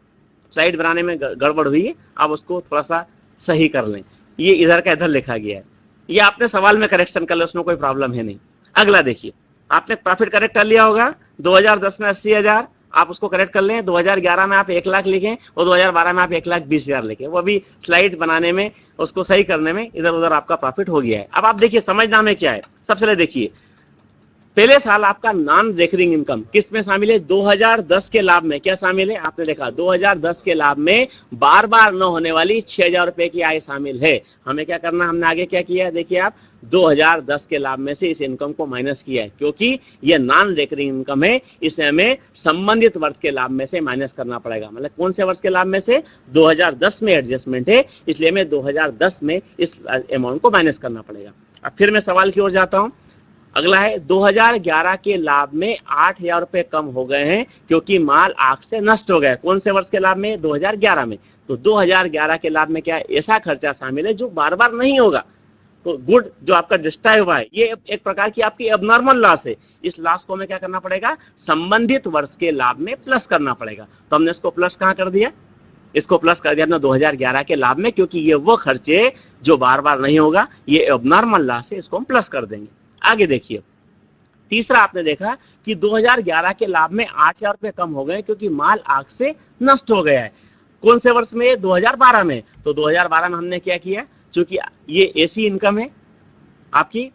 स्लाइड बनाने में गड़बड़ हुई है, आप उसको थोड़ा सा सही कर लें। ये इधर का इधर लिखा गया है, ये आपने सवाल में करेक्शन कर लिया, उसमें कोई प्रॉब्लम है नहीं। अगला देखिए, आपने प्रॉफिट करेक्ट कर लिया होगा, 2010 में 80,000 आप उसको करेक्ट कर लें, 2011 में आप 1 लाख लिखें और 2012 में आप 1,20,000 लिखें। वो भी स्लाइड बनाने में उसको सही करने में इधर उधर आपका प्रॉफिट हो गया है। अब आप देखिए समझना में क्या है। सबसे पहले देखिए पहले साल आपका नॉन रेकरिंग इनकम किस में शामिल है, 2010 के लाभ में क्या शामिल है, आपने देखा 2010 के लाभ में बार बार न होने वाली 6,000 रुपए की आय शामिल है। हमें क्या करना, हमने आगे क्या किया है, देखिए आप 2010 के लाभ में से इस इनकम को माइनस किया है, क्योंकि ये नॉन रेकरिंग इनकम है, इसे हमें संबंधित वर्ष के लाभ में से माइनस करना पड़ेगा। मतलब कौन से वर्ष के लाभ में से, 2010 में एडजस्टमेंट है, इसलिए हमें 2010 में इस अमाउंट को माइनस करना पड़ेगा। अब फिर मैं सवाल की ओर जाता हूं। अगला है 2011 के लाभ में 8,000 रुपए कम हो गए हैं क्योंकि माल आग से नष्ट हो गया। कौन से वर्ष के लाभ में, 2011 में। तो 2011 के लाभ में क्या है, ऐसा खर्चा शामिल है जो बार बार नहीं होगा। तो गुड जो आपका डिस्ट्रॉय हुआ है, ये एक प्रकार की आपकी एबनॉर्मल लॉस है। इस लॉस को हमें क्या करना पड़ेगा, संबंधित वर्ष के लाभ में प्लस करना पड़ेगा। तो हमने इसको प्लस कहां कर दिया, इसको प्लस कर दिया हमने 2011 के लाभ में, क्योंकि ये वो खर्चे जो बार बार नहीं होगा, ये एबनॉर्मल लॉस है, इसको हम प्लस कर देंगे। आगे देखिए तीसरा, आपने देखा कि 2011 के लाभ में 8,000 रुपए कम हो गए क्योंकि माल आग से नष्ट हो गया है। कौन से वर्ष में, 2012 में। तो 2012 में हमने क्या किया, क्योंकि ये ऐसी इनकम है आपकी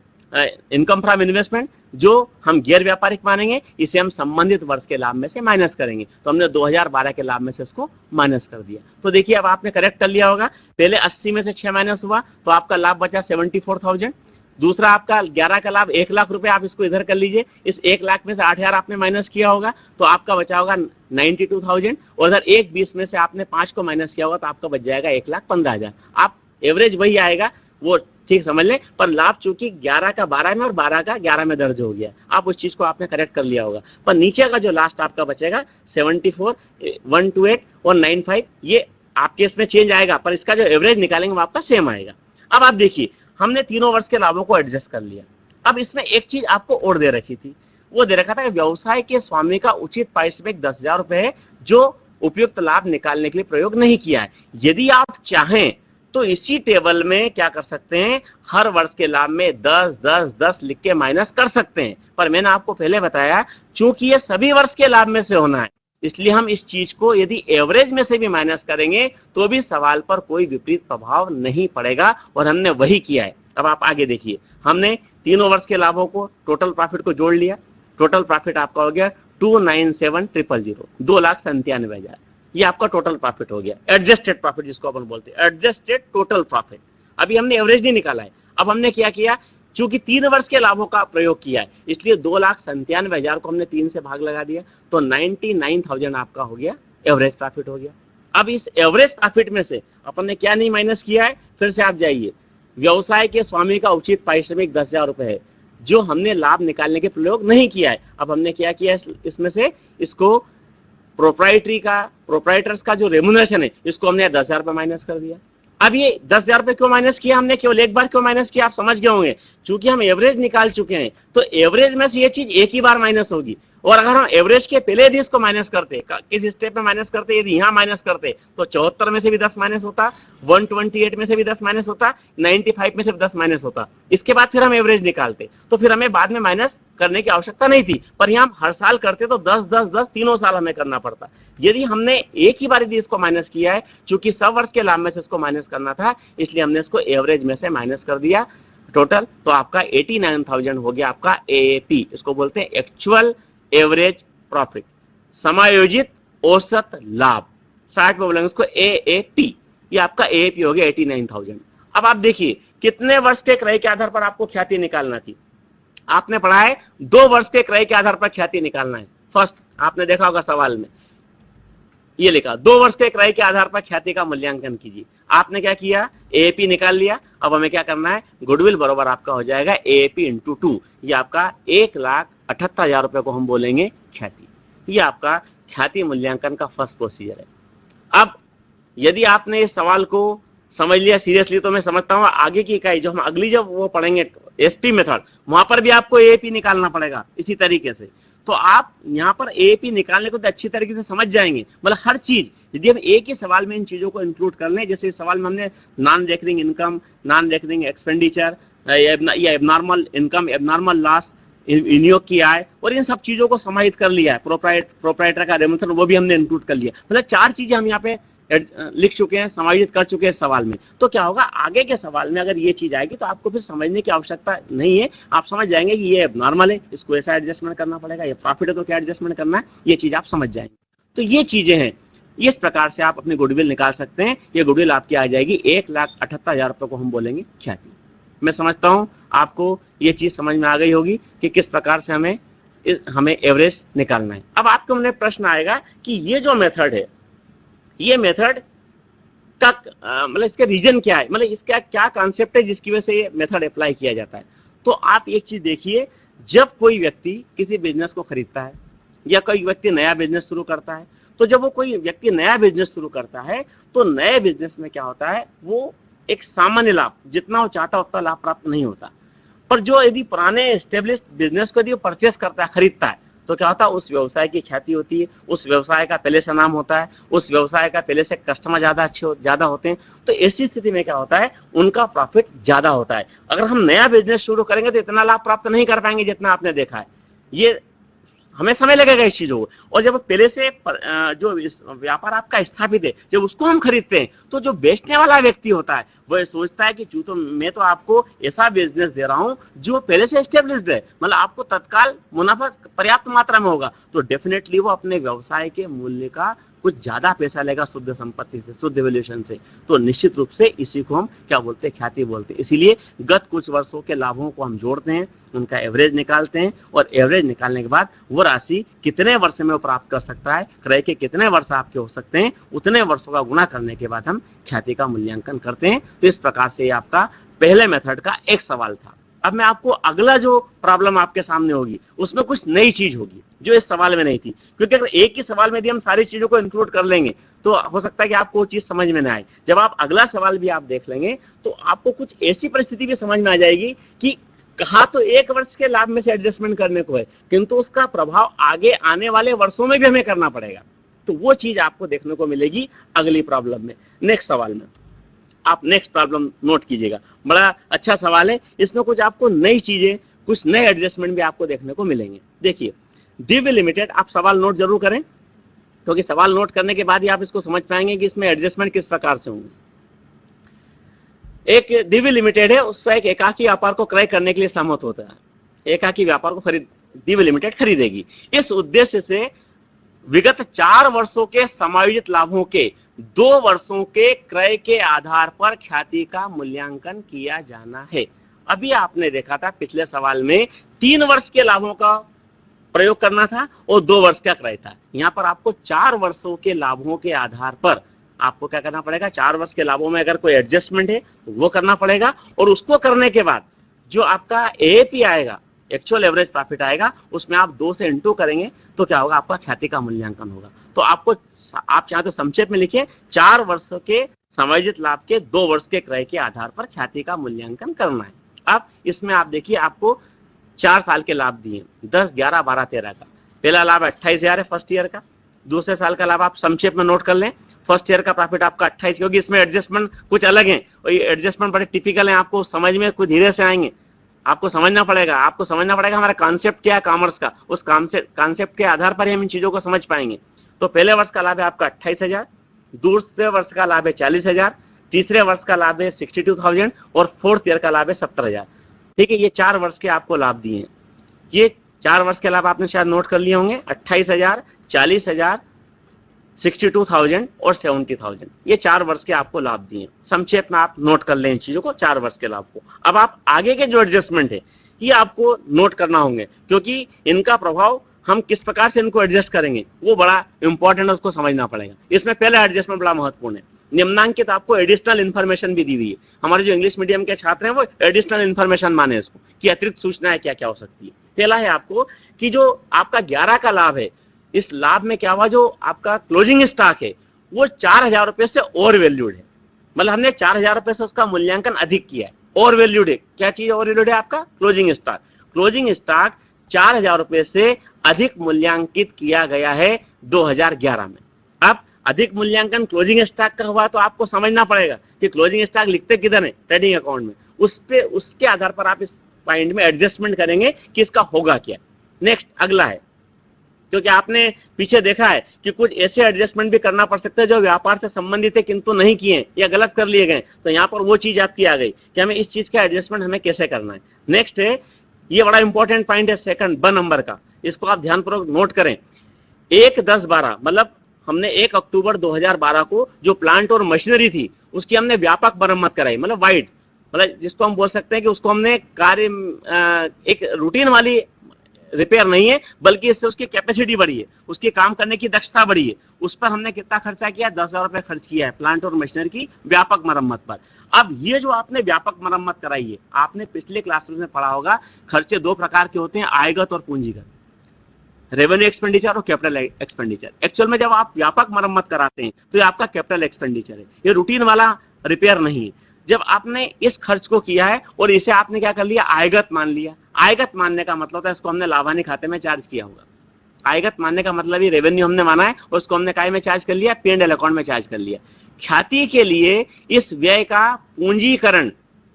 इनकम फ्रॉम इन्वेस्टमेंट जो हम गैर व्यापारिक मानेंगे, इसे हम संबंधित वर्ष के लाभ में से माइनस करेंगे। तो हमने 2012 के लाभ में से इसको माइनस कर दिया। तो देखिए अब आपने करेक्ट कर लिया होगा, पहले 80 में से 6 माइनस हुआ तो आपका लाभ बचा 74,000। दूसरा आपका 11 का लाभ 1 लाख रुपए, आप इसको इधर कर लीजिए, इस 1 लाख में से 8,000 आपने माइनस किया होगा तो आपका बचा होगा 92,000, और इधर 1,20 में से आपने 5 को माइनस किया होगा तो आपका बच जाएगा 1,15,000। आप एवरेज वही आएगा, वो ठीक समझ लें, पर लाभ चूंकि 11 का 12 में और 12 का 11 में दर्ज हो गया, आप उस चीज को आपने करेक्ट कर लिया होगा। पर नीचे का जो लास्ट आपका बचेगा 74, 128 और 95, ये आपके इसमें चेंज आएगा, पर इसका जो एवरेज निकालेंगे वो आपका सेम आएगा। अब आप देखिए हमने तीनों वर्ष के लाभों को एडजस्ट कर लिया। अब इसमें एक चीज आपको और दे रखी थी, वो दे रखा था कि व्यवसाय के स्वामी का उचित पारिश्रमिक 10,000 रुपए है जो उपयुक्त लाभ निकालने के लिए प्रयोग नहीं किया है। यदि आप चाहें तो इसी टेबल में क्या कर सकते हैं, हर वर्ष के लाभ में 10, 10, 10 लिख के माइनस कर सकते हैं। पर मैंने आपको पहले बताया चूंकि ये सभी वर्ष के लाभ में से होना है, इसलिए हम इस चीज को यदि एवरेज में से भी माइनस करेंगे तो भी सवाल पर कोई विपरीत प्रभाव नहीं पड़ेगा, और हमने वही किया है। अब आप आगे देखिए, हमने तीनों वर्ष के लाभों को टोटल प्रॉफिट को जोड़ लिया। टोटल प्रॉफिट आपका हो गया 297,000, 2,97,000। ये आपका टोटल प्रॉफिट हो गया, एडजस्टेड प्रॉफिट जिसको अपन बोलते हैं, एडजस्टेड टोटल प्रॉफिट। अभी हमने एवरेज नहीं निकाला है। अब हमने क्या किया, चूंकि 3 वर्ष के लाभों का प्रयोग किया है, इसलिए 2,97,000 को हमने 3 से भाग लगा दिया, तो 99,000 आपका हो गया, एवरेज प्रॉफिट हो गया। अब इस एवरेज प्रॉफिट में से अपन ने क्या नहीं माइनस किया है, फिर से आप जाइए, व्यवसाय के स्वामी का उचित पारिश्रमिक 10,000 रुपए है जो हमने लाभ निकालने के प्रयोग नहीं किया है। अब हमने क्या किया, इसमें से इसको प्रोप्राइटर्स का जो रेम्युनरेशन है, इसको हमने 10,000 रुपए माइनस कर दिया। अब ये 10,000 रुपए क्यों माइनस किया हमने, केवल एक बार क्यों माइनस किया, आप समझ गए होंगे। चूंकि हम एवरेज निकाल चुके हैं तो एवरेज में से ये चीज एक ही बार माइनस होगी। और अगर हम एवरेज के पहले यदि इसको माइनस करते, किस स्टेप में माइनस करते, यदि यहां माइनस करते तो 74 में से भी 10 माइनस होता, 128 में से भी 10 माइनस होता, 95 में से भी 10 माइनस होता। इसके बाद फिर हम एवरेज निकालते तो फिर हमें बाद में माइनस करने की आवश्यकता नहीं थी। पर यहां हम हर साल करते तो 10 10 10 तीनों साल हमें करना पड़ता। यदि हमने एक ही बार यदि इसको माइनस किया है, चूंकि 100 वर्ष के लाभ में से इसको माइनस करना था, इसलिए हमने इसको एवरेज में से माइनस कर दिया टोटल। तो आपका 89,000 हो गया आपका एएपी। इसको बोलते हैं एक्चुअल एवरेज प्रॉफिट, समायोजित औसत लाभ। 60 में बोलेंगे इसको एएपी। ये आपका एएपी हो गया 89,000। अब आप देखिए कितने वर्ष के क्रय के आधार पर आपको ख्याति निकालना थी। आपने पढ़ा है 2 वर्ष के क्रय के आधार पर ख्याति निकालना है। फर्स्ट आपने देखा होगा सवाल में ये लिखा 2 वर्ष के क्रय के आधार पर ख्याति का मूल्यांकन कीजिए। आपने क्या किया, एएपी निकाल लिया। अब हमें क्या करना है, गुडविल बराबर आपका हो जाएगा एएपी इंटू 2। ये आपका 1,78,000 रुपए को हम बोलेंगे ख्याति। ये आपका ख्याति मूल्यांकन का फर्स्ट प्रोसीजर है। अब यदि आपने इस सवाल को समझ लिया सीरियसली तो मैं समझता हूं आगे की इकाई जो हम अगली जब वो पढ़ेंगे एसपी मेथड, वहां पर भी आपको एएपी निकालना पड़ेगा इसी तरीके से। तो आप यहाँ पर एएपी निकालने को तो अच्छी तरीके से समझ जाएंगे। मतलब हर चीज यदि हम एक ही सवाल में इन चीजों को इंक्लूड कर लें, जैसे इस सवाल में हमने non recurring income, non recurring expenditure या एबनॉर्मल इनकम, एबनॉर्मल लॉस, विनियोग की आय और इन सब चीजों को समाहित कर लिया है। प्रोप्राइटर का रेमुनेशन वो भी हमने इंक्लूड कर लिया। मतलब 4 चीजें हम यहाँ पे लिख चुके हैं, समायोजित कर चुके हैं इस सवाल में। तो क्या होगा, आगे के सवाल में अगर ये चीज आएगी तो आपको फिर समझने की आवश्यकता नहीं है। आप समझ जाएंगे कि ये नॉर्मल है, इसको ऐसा एडजस्टमेंट करना पड़ेगा, ये प्रॉफिट है तो क्या एडजस्टमेंट करना है, ये चीज आप समझ जाएंगे। तो ये चीजें हैं, इस प्रकार से आप अपनी गुडविल निकाल सकते हैं। ये गुडविल आपकी आ जाएगी 1,78,000 रुपए को हम बोलेंगे ख्याति। मैं समझता हूं आपको ये चीज समझ में आ गई होगी कि किस प्रकार से हमें एवरेज निकालना है। अब आपको मन प्रश्न आएगा कि ये जो मेथड है, ये मेथड का मतलब इसके रीजन क्या है, मतलब इसका क्या कॉन्सेप्ट है जिसकी वजह से ये मेथड अप्लाई किया जाता है। तो आप एक चीज देखिए, जब कोई व्यक्ति किसी बिजनेस को खरीदता है या कोई व्यक्ति नया बिजनेस शुरू करता है, तो जब वो कोई व्यक्ति नया बिजनेस शुरू करता है तो नए बिजनेस में क्या होता है, वो एक सामान्य लाभ जितना वो चाहता उतना लाभ प्राप्त नहीं होता। पर जो यदि पुराने एस्टेब्लिश्ड बिजनेस को यदि परचेस करता है, खरीदता है, तो क्या होता है, उस व्यवसाय की ख्याति होती है, उस व्यवसाय का पहले से नाम होता है, उस व्यवसाय का पहले से कस्टमर ज्यादा होते हैं। तो ऐसी स्थिति में क्या होता है, उनका प्रॉफिट ज्यादा होता है। अगर हम नया बिजनेस शुरू करेंगे तो इतना लाभ प्राप्त नहीं कर पाएंगे जितना आपने देखा है। ये हमें समय लगेगा इस चीजों को। और जब पहले से जो व्यापार आपका स्थापित है, जब उसको हम खरीदते हैं तो जो बेचने वाला व्यक्ति होता है वो सोचता है कि तो मैं तो आपको ऐसा बिजनेस दे रहा हूं जो पहले से एस्टेब्लिश्ड है, मतलब आपको तत्काल मुनाफा पर्याप्त मात्रा में होगा। तो डेफिनेटली वो अपने व्यवसाय के मूल्य का कुछ ज्यादा पैसा लेगा शुद्ध संपत्ति से, शुद्ध वैल्यूएशन से। तो निश्चित रूप से इसी को हम क्या बोलते हैं, ख्याति बोलते हैं। इसीलिए गत कुछ वर्षों के लाभों को हम जोड़ते हैं, उनका एवरेज निकालते हैं और एवरेज निकालने के बाद वो राशि कितने वर्ष में वो प्राप्त कर सकता है, क्रय के कितने वर्ष आपके हो सकते हैं, उतने वर्षों का गुणा करने के बाद हम ख्याति का मूल्यांकन करते हैं। तो इस प्रकार से आपका पहले मेथड का एक सवाल था। अब मैं आपको अगला जो प्रॉब्लम आपके सामने होगी उसमें कुछ नई चीज होगी जो इस सवाल में नहीं थी। क्योंकि अगर एक ही सवाल में यदि हम सारी चीजों को इंक्लूड कर लेंगे तो हो सकता है कि आपको वो चीज समझ में ना आए। जब आप अगला सवाल भी आप देख लेंगे तो आपको कुछ ऐसी परिस्थिति भी समझ में आ जाएगी कि कहा तो 1 वर्ष के लाभ में से एडजस्टमेंट करने को है, किंतु उसका प्रभाव आगे आने वाले वर्षों में भी हमें करना पड़ेगा। तो वो चीज आपको देखने को मिलेगी अगली प्रॉब्लम में, नेक्स्ट सवाल में। आप नेक्स्ट प्रॉब्लम नोट कीजिएगा, बड़ा अच्छा सवाल है। इसमें कुछ आपको नई चीजें, कुछ नए एडजस्टमेंट भी आपको देखने को मिलेंगे। देखिए दिव्य लिमिटेड, आप सवाल नोट जरूर करें क्योंकि सवाल नोट करने के बाद ही आप इसको समझ पाएंगे कि इसमें एडजस्टमेंट किस प्रकार से होंगे। एक दिव्य लिमिटेड है, उसका एक एकाकी व्यापार को क्रय करने के लिए सहमत होता है। एकाकी व्यापार को दिव्य लिमिटेड खरीदेगी। इस उद्देश्य से विगत 4 वर्षों के समायोजित लाभों के 2 वर्षों के क्रय के आधार पर ख्याति का मूल्यांकन किया जाना है। अभी आपने देखा था पिछले सवाल में 3 वर्ष के लाभों का प्रयोग करना था और 2 वर्ष का क्रय था। यहाँ पर आपको 4 वर्षों के लाभों के आधार पर आपको क्या करना पड़ेगा, 4 वर्ष के लाभों में अगर कोई एडजस्टमेंट है तो वो करना पड़ेगा। और उसको करने के बाद जो आपका एएपी आएगा, एक्चुअल एवरेज प्रॉफिट आएगा, उसमें आप 2 से इंटू करेंगे तो क्या होगा, आपका ख्याति का मूल्यांकन होगा। तो आपको, आप चाहे तो संक्षेप में लिखिए, 4 वर्षों के समायोजित लाभ के 2 वर्ष के क्रय के आधार पर ख्याति का मूल्यांकन करना है। अब इसमें आप देखिए, आपको 4 साल के लाभ दिए, 10, 11, 12, 13 का। पहला लाभ 28,000 है फर्स्ट ईयर का। दूसरे साल का लाभ आप संक्षेप में नोट कर लें। फर्स्ट ईयर का प्रॉफिट आपका 28, क्योंकि इसमें एडजस्टमेंट कुछ अलग है और ये एडजस्टमेंट बड़े टिपिकल हैं, आपको समझ में कुछ धीरे से आएंगे। आपको समझना पड़ेगा हमारा कॉन्सेप्ट क्या है कॉमर्स का, उस कॉन्सेप्ट के आधार पर ही हम इन चीजों को समझ पाएंगे। तो पहले वर्ष का लाभ है आपका 28,000, दूसरे वर्ष का लाभ है 40,000, तीसरे वर्ष का लाभ है 62,000 और फोर्थ ईयर का लाभ है 70,000। ठीक है, ये 4 वर्ष के आपको लाभ दिए हैं। ये 4 वर्ष के लाभ आपने शायद नोट कर लिए होंगे, 28,000, 40,000, 62,000 और 70,000। ये 4 वर्ष के आपको लाभ दिए। संक्षेप में आप नोट कर लें इन चीजों को, 4 वर्ष के लाभ को। अब आप आगे के जो एडजस्टमेंट है ये आपको नोट करना होंगे, क्योंकि इनका प्रभाव हम किस प्रकार से इनको एडजस्ट करेंगे वो बड़ा इंपॉर्टेंट है, उसको समझना पड़ेगा। इसमें पहला एडजस्टमेंट बड़ा महत्वपूर्ण है। निम्नांकित आपको एडिशनल इन्फॉर्मेशन भी दी हुई है। हमारे जो इंग्लिश मीडियम के छात्र हैं वो एडिशनल इन्फॉर्मेशन माने इसको, कि अतिरिक्त सूचनाएं क्या क्या हो सकती है। पहला है आपको कि जो आपका 11 का लाभ है, इस लाभ में क्या हुआ, जो आपका क्लोजिंग स्टॉक है वो 4,000 रुपए से ओवर वैल्यूड है। मतलब हमने 4,000 रुपए से उसका मूल्यांकन अधिक किया है, ओवर वैल्यूड है। क्या चीज ओवर वैल्यूड है? आपका क्लोजिंग स्टॉक। क्लोजिंग स्टॉक 4,000 रुपए से अधिक मूल्यांकित किया गया है 2011 में। अब अधिक मूल्यांकन क्लोजिंग स्टॉक का हुआ तो आपको समझना पड़ेगा कि क्लोजिंग स्टॉक लिखते किधर है ट्रेडिंग अकाउंट में। उसके आधार पर आप इस पॉइंट में एडजस्टमेंट करेंगे कि इसका होगा क्या। नेक्स्ट अगला है, क्योंकि आपने पीछे देखा है कि कुछ ऐसे एडजस्टमेंट भी करना पड़ सकते हैं जो व्यापार से संबंधित है किंतु नहीं किए या गलत कर लिए गए। तो यहाँ पर वो चीज आपकी आ गई कि हमें इस चीज का एडजस्टमेंट हमें कैसे करना है। नेक्स्ट है, ये बड़ा इंपॉर्टेंट पॉइंट है सेकंड, ब नंबर का, इसको आप ध्यानपूर्वक नोट करें। 1/10/12 मतलब हमने 1 अक्टूबर 2012 को जो प्लांट और मशीनरी थी उसकी हमने व्यापक मरम्मत कराई, मतलब वाइड, मतलब जिसको हम बोल सकते हैं कि उसको हमने कार्य एक रूटीन वाली रिपेयर नहीं है, बल्कि इससे उसकी कैपेसिटी बढ़ी है, उसके काम करने की दक्षता बढ़ी है। उस पर हमने कितना खर्चा किया? 10,000 रुपए खर्च किया है प्लांट और मशीनरी की व्यापक मरम्मत पर। अब ये जो आपने व्यापक मरम्मत कराई है, आपने पिछले क्लासेस में पढ़ा होगा, खर्चे 2 प्रकार के होते हैं, आयगत और पूंजीगत, रेवेन्यू एक्सपेंडिचर और कैपिटल एक्सपेंडिचर। एक्चुअल में जब आप व्यापक मरम्मत कराते हैं तो ये आपका कैपिटल एक्सपेंडिचर है, ये रूटीन वाला रिपेयर नहीं है। जब आपने इस खर्च को किया है और इसे आपने क्या कर लिया? आयगत मान लिया। आयगत मानने का मतलब है इसको हमने लाभानी खाते में चार्ज किया होगा। आयगत मानने का मतलब ये रेवेन्यू हमने माना है और उसको हमने काय में चार्ज कर लिया? P&L अकाउंट में चार्ज कर लिया। ख्याति के लिए इस व्यय का पूंजीकरण,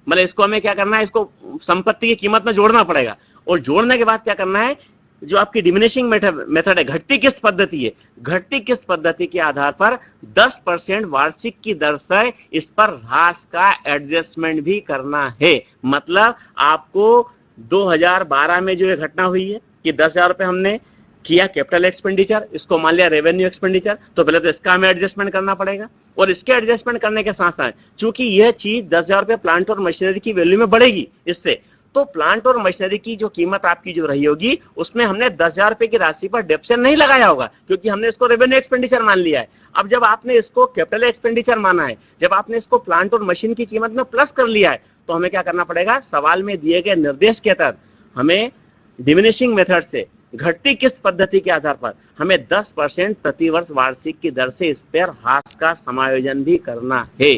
मतलब इसको हमें क्या करना है? इसको संपत्ति की कीमत में जोड़ना पड़ेगा और जोड़ने के बाद क्या करना है? जो आपकी डिमिनिशिंग मेथड है, घटती किस्त पद्धति है, घटती किस्त पद्धति के आधार पर 10% वार्षिक की दर से इस पर ह्रास का एडजस्टमेंट भी करना है। मतलब आपको 2012 में जो ये घटना हुई है कि 10,000 रुपए हमने किया कैपिटल एक्सपेंडिचर, इसको मान लिया रेवेन्यू एक्सपेंडिचर, तो पहले तो इसका हमें एडजस्टमेंट करना पड़ेगा। और इसके एडजस्टमेंट करने के साथ साथ चूंकि यह चीज 10,000 रुपए प्लांट और मशीनरी की वैल्यू में बढ़ेगी इससे, तो प्लांट और मशीनरी की जो कीमत आपकी जो रही होगी उसमें हमने 10,000 रुपए की राशि पर डेप्शन नहीं लगाया होगा, क्योंकि हमने इसको रेवेन्यू एक्सपेंडिचर मान लिया है। अब जब आपने इसको कैपिटल एक्सपेंडिचर माना है, जब आपने इसको प्लांट और मशीन की कीमत में प्लस कर लिया है, तो हमें क्या करना पड़ेगा? सवाल में दिए गए निर्देश के तहत हमें डिमिनिशिंग मेथड से, घटती किस्त पद्धति के आधार पर हमें 10% प्रतिवर्ष वार्षिक की दर से इस पर ह्रास का समायोजन भी करना है।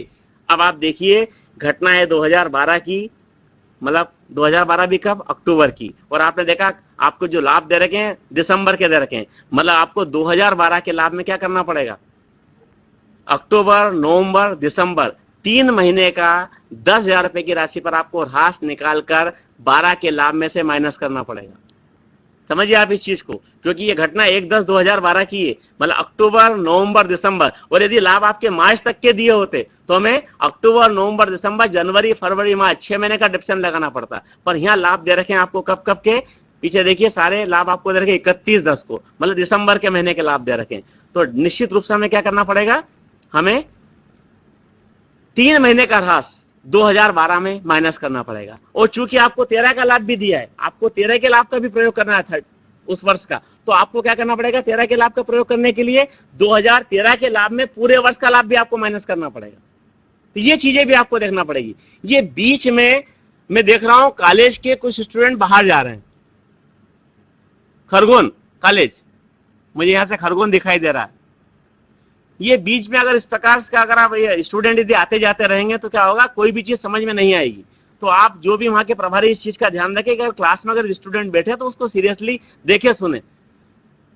अब आप देखिए, घटना है 2012 की, मतलब 2012 भी कब? अक्टूबर की। और आपने देखा आपको जो लाभ दे रखे हैं दिसंबर के दे रखे हैं, मतलब आपको 2012 के लाभ में क्या करना पड़ेगा? अक्टूबर, नवंबर, दिसंबर 3 महीने का 10,000 रुपए की राशि पर आपको ह्रास निकालकर 12 के लाभ में से माइनस करना पड़ेगा। समझिए आप इस चीज को, क्योंकि ये घटना 1/10/2012 की है, मतलब अक्टूबर, नवंबर, दिसंबर। और यदि लाभ आपके मार्च तक के दिए होते तो हमें अक्टूबर, नवंबर, दिसंबर, जनवरी, फरवरी, मार्च 6 महीने का डिप्शन लगाना पड़ता। पर यहाँ लाभ दे रखे हैं आपको कब कब के? पीछे देखिए, सारे लाभ आपको दे रखे 31/10 को, मतलब दिसंबर के महीने के लाभ दे रखे हैं। तो निश्चित रूप से हमें क्या करना पड़ेगा? हमें 3 महीने का ह्रास 2012 में माइनस करना पड़ेगा। और चूंकि आपको 13 का लाभ भी दिया है, आपको 13 के लाभ का भी प्रयोग करना है उस वर्ष का, तो आपको क्या करना पड़ेगा? 13 के लाभ का प्रयोग करने के लिए 2013 के लाभ में पूरे वर्ष का लाभ भी आपको माइनस करना पड़ेगा। तो ये चीजें भी आपको देखना पड़ेगी। ये बीच में मैं देख रहा हूं कॉलेज के कुछ स्टूडेंट बाहर जा रहे हैं, खरगोन कॉलेज, मुझे यहां से खरगोन दिखाई दे रहा है। ये बीच में अगर इस प्रकार से अगर आप स्टूडेंट यदि आते जाते रहेंगे तो क्या होगा, कोई भी चीज समझ में नहीं आएगी। तो आप जो भी वहां के प्रभारी इस चीज का ध्यान रखें कि क्लास में अगर स्टूडेंट बैठे तो उसको सीरियसली देखे सुने,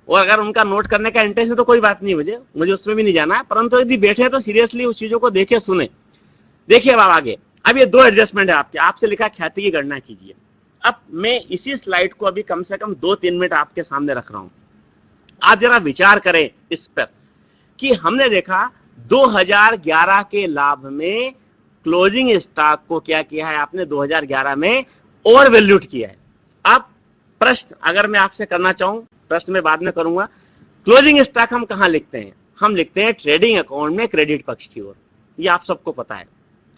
और अगर उनका नोट करने का इंटरेस्ट है तो कोई बात नहीं, मुझे उसमें भी नहीं जाना है, परंतु यदि बैठे तो सीरियसली उस चीजों को देखे सुने। देखिए अब आगे, अब ये 2 एडजस्टमेंट है आपसे लिखा ख्याति की गणना कीजिए। अब मैं इसी स्लाइड को अभी कम से कम 2-3 मिनट आपके सामने रख रहा हूं, आप जरा विचार करें इस पर कि हमने देखा 2011 के लाभ में क्लोजिंग स्टॉक को क्या किया है आपने, 2011 में ओवर वैल्यूड किया है। अब प्रश्न अगर मैं आपसे करना चाहूं, प्रश्न में बाद में करूंगा, क्लोजिंग स्टॉक हम कहां लिखते हैं? हम लिखते हैं ट्रेडिंग अकाउंट में क्रेडिट पक्ष की ओर, ये आप सबको पता है,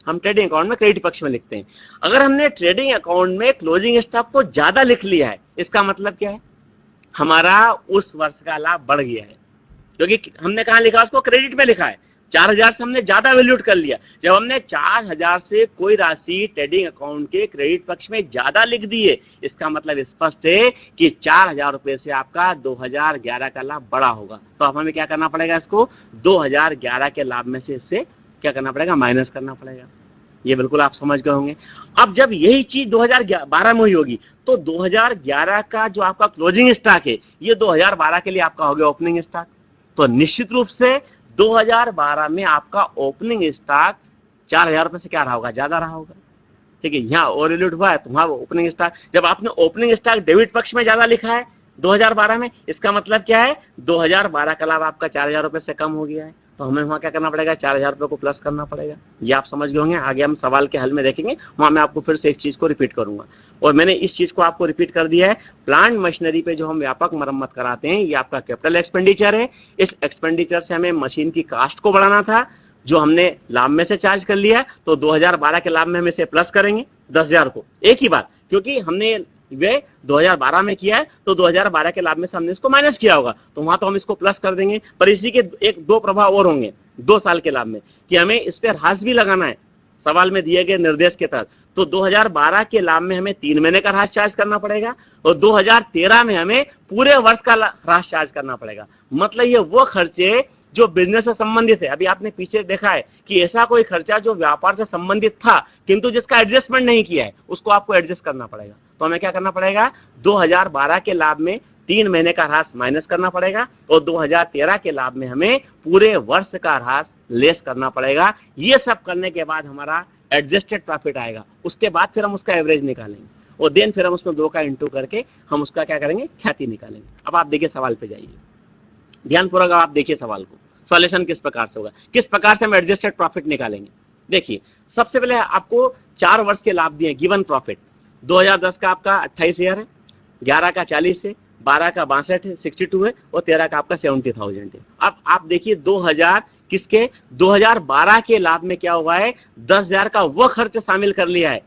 हम ट्रेडिंग अकाउंट में क्रेडिट पक्ष में लिखते हैं। अगर हमने ट्रेडिंग अकाउंट में क्लोजिंग स्टॉक को ज्यादा लिख लिया है, इसका मतलब क्या है, हमारा उस वर्ष का लाभ बढ़ गया है, क्योंकि हमने कहां लिखा, उसको क्रेडिट में लिखा है। 4000 से हमने ज्यादा वैल्यूड कर लिया। जब हमने 4000 से कोई राशि ट्रेडिंग अकाउंट के क्रेडिट पक्ष में ज्यादा लिख दी है, इसका मतलब स्पष्ट है कि 4000 रुपए से आपका 2011 का लाभ बड़ा होगा। तो अब हमें क्या करना पड़ेगा, इसको 2011 के लाभ में से इससे क्या करना पड़ेगा, माइनस करना पड़ेगा। ये बिल्कुल आप समझ गए होंगे। अब जब यही चीज 2012 में हुई होगी तो 2011 का जो आपका क्लोजिंग स्टॉक है, ये 2012 के लिए आपका हो गया ओपनिंग स्टॉक। तो निश्चित रूप से 2012 में आपका ओपनिंग स्टॉक 4000 रुपए से क्या रहा होगा, ज्यादा रहा होगा। ठीक है, यहाँ ओवर वैल्यूड हुआ है तो वहां ओपनिंग स्टॉक, जब आपने ओपनिंग स्टॉक डेबिट पक्ष में ज्यादा लिखा है 2012 में, इसका मतलब क्या है, 2012 का लाभ आपका 4000 रुपए से कम हो गया है। तो हमें वहां क्या करना पड़ेगा, 4000 रुपए को प्लस करना पड़ेगा। ये आप समझ गए होंगे। आगे हम सवाल के हल में देखेंगे, वहां मैं आपको फिर से एक चीज को रिपीट करूंगा, और मैंने इस चीज को आपको रिपीट कर दिया है। प्लांट मशीनरी पे जो हम व्यापक मरम्मत कराते हैं, ये आपका कैपिटल एक्सपेंडिचर है। इस एक्सपेंडिचर से हमें मशीन की कास्ट को बढ़ाना था, जो हमने लाभ में से चार्ज कर लिया। तो 2012 के लाभ में हम इसे प्लस करेंगे 10,000 को, एक ही बात, क्योंकि हमने वे 2012 में किया है तो 2012 के लाभ में से हमने इसको माइनस किया होगा, तो वहां तो हम इसको प्लस कर देंगे। पर इसी के 1-2 प्रभाव और होंगे 2 साल के लाभ में, कि हमें इस पर ह्रास भी लगाना है सवाल में दिए गए निर्देश के तहत। तो 2012 के लाभ में हमें 3 महीने का ह्रास चार्ज करना पड़ेगा, और 2013 में हमें पूरे वर्ष का ह्रास चार्ज करना पड़ेगा। मतलब ये वो खर्चे जो बिजनेस से संबंधित है। अभी आपने पीछे देखा है कि ऐसा कोई खर्चा जो व्यापार से संबंधित था किंतु जिसका एडजस्टमेंट नहीं किया है, उसको आपको एडजस्ट करना पड़ेगा। तो हमें क्या करना पड़ेगा, 2012 के लाभ में 3 महीने का ह्रास माइनस करना पड़ेगा, और 2013 के लाभ में हमें पूरे वर्ष का ह्रास लेस करना पड़ेगा। ये सब करने के बाद हमारा एडजस्टेड प्रॉफिट आएगा। उसके बाद फिर हम उसका एवरेज निकालेंगे, और देन फिर हम उसमें 2 का इंटू करके हम उसका क्या करेंगे, ख्याति निकालेंगे। अब आप देखिए सवाल पे जाइए, ध्यानपूर्वक आप देखिए सवाल को, सॉल्यूशन किस प्रकार से होगा, किस प्रकार से हम एडजस्टेड प्रॉफिट निकालेंगे। देखिए सबसे पहले आपको 4 वर्ष के लाभ दिए, गिवन प्रॉफिट। 2010 का आपका 28 हजार है, 11 का 40 है, 12 का 62 है, 62 है, और 13 का आपका 70,000 है। अब आप देखिए 2000 किसके, 2012 के लाभ में क्या हुआ है, 10,000 का वो खर्च शामिल कर लिया है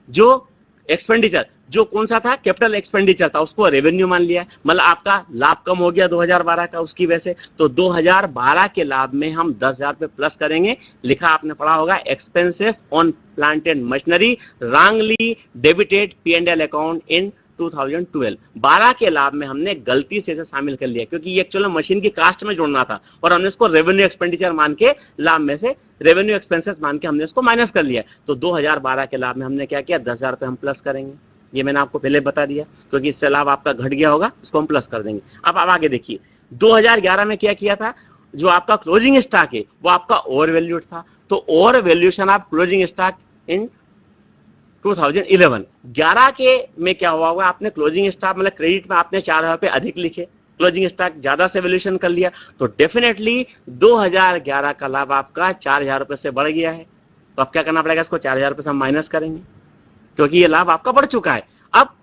जो एक्सपेंडिचर, जो कौन सा था, कैपिटल एक्सपेंडिचर था, उसको रेवेन्यू मान लिया है। मतलब आपका लाभ कम हो गया 2012 का उसकी वजह से। तो 2012 के लाभ में हम 10,000 पे प्लस करेंगे। लिखा आपने पढ़ा होगा, expenses on plant and machinery wrongly debited P&L account in 2012। 12 के लाभ में हमने गलती से इसे शामिल कर लिया, क्योंकि ये एक्चुअली मशीन की कास्ट में जोड़ना था, और हमने इसको रेवेन्यू एक्सपेंडिचर मान के लाभ में से रेवेन्यू एक्सपेंसेस मान के हमने इसको माइनस कर लिया। तो 2012 के लाभ में हमने क्या किया, 10,000 पे हम प्लस करेंगे। ये मैंने आपको पहले बता दिया, क्योंकि इससे लाभ आपका घट गया होगा, इसको हम प्लस कर देंगे। अब आप आगे देखिए, 2011 में क्या किया था, जो आपका क्लोजिंग स्टॉक है वो आपका ओवर वैल्यूड था। तो over valuation of closing stock in 2011, 11 के में क्या हुआ होगा, आपने क्लोजिंग स्टॉक मतलब क्रेडिट में आपने 4,000 रुपए अधिक लिखे, क्लोजिंग स्टॉक ज्यादा से वैल्यूएशन कर लिया, तो डेफिनेटली 2011 का लाभ आपका 4,000 रुपए से बढ़ गया है। तो अब क्या करना पड़ेगा, इसको 4,000 रुपए से हम माइनस करेंगे, क्योंकि ये लाभ आपका बढ़ चुका है। अब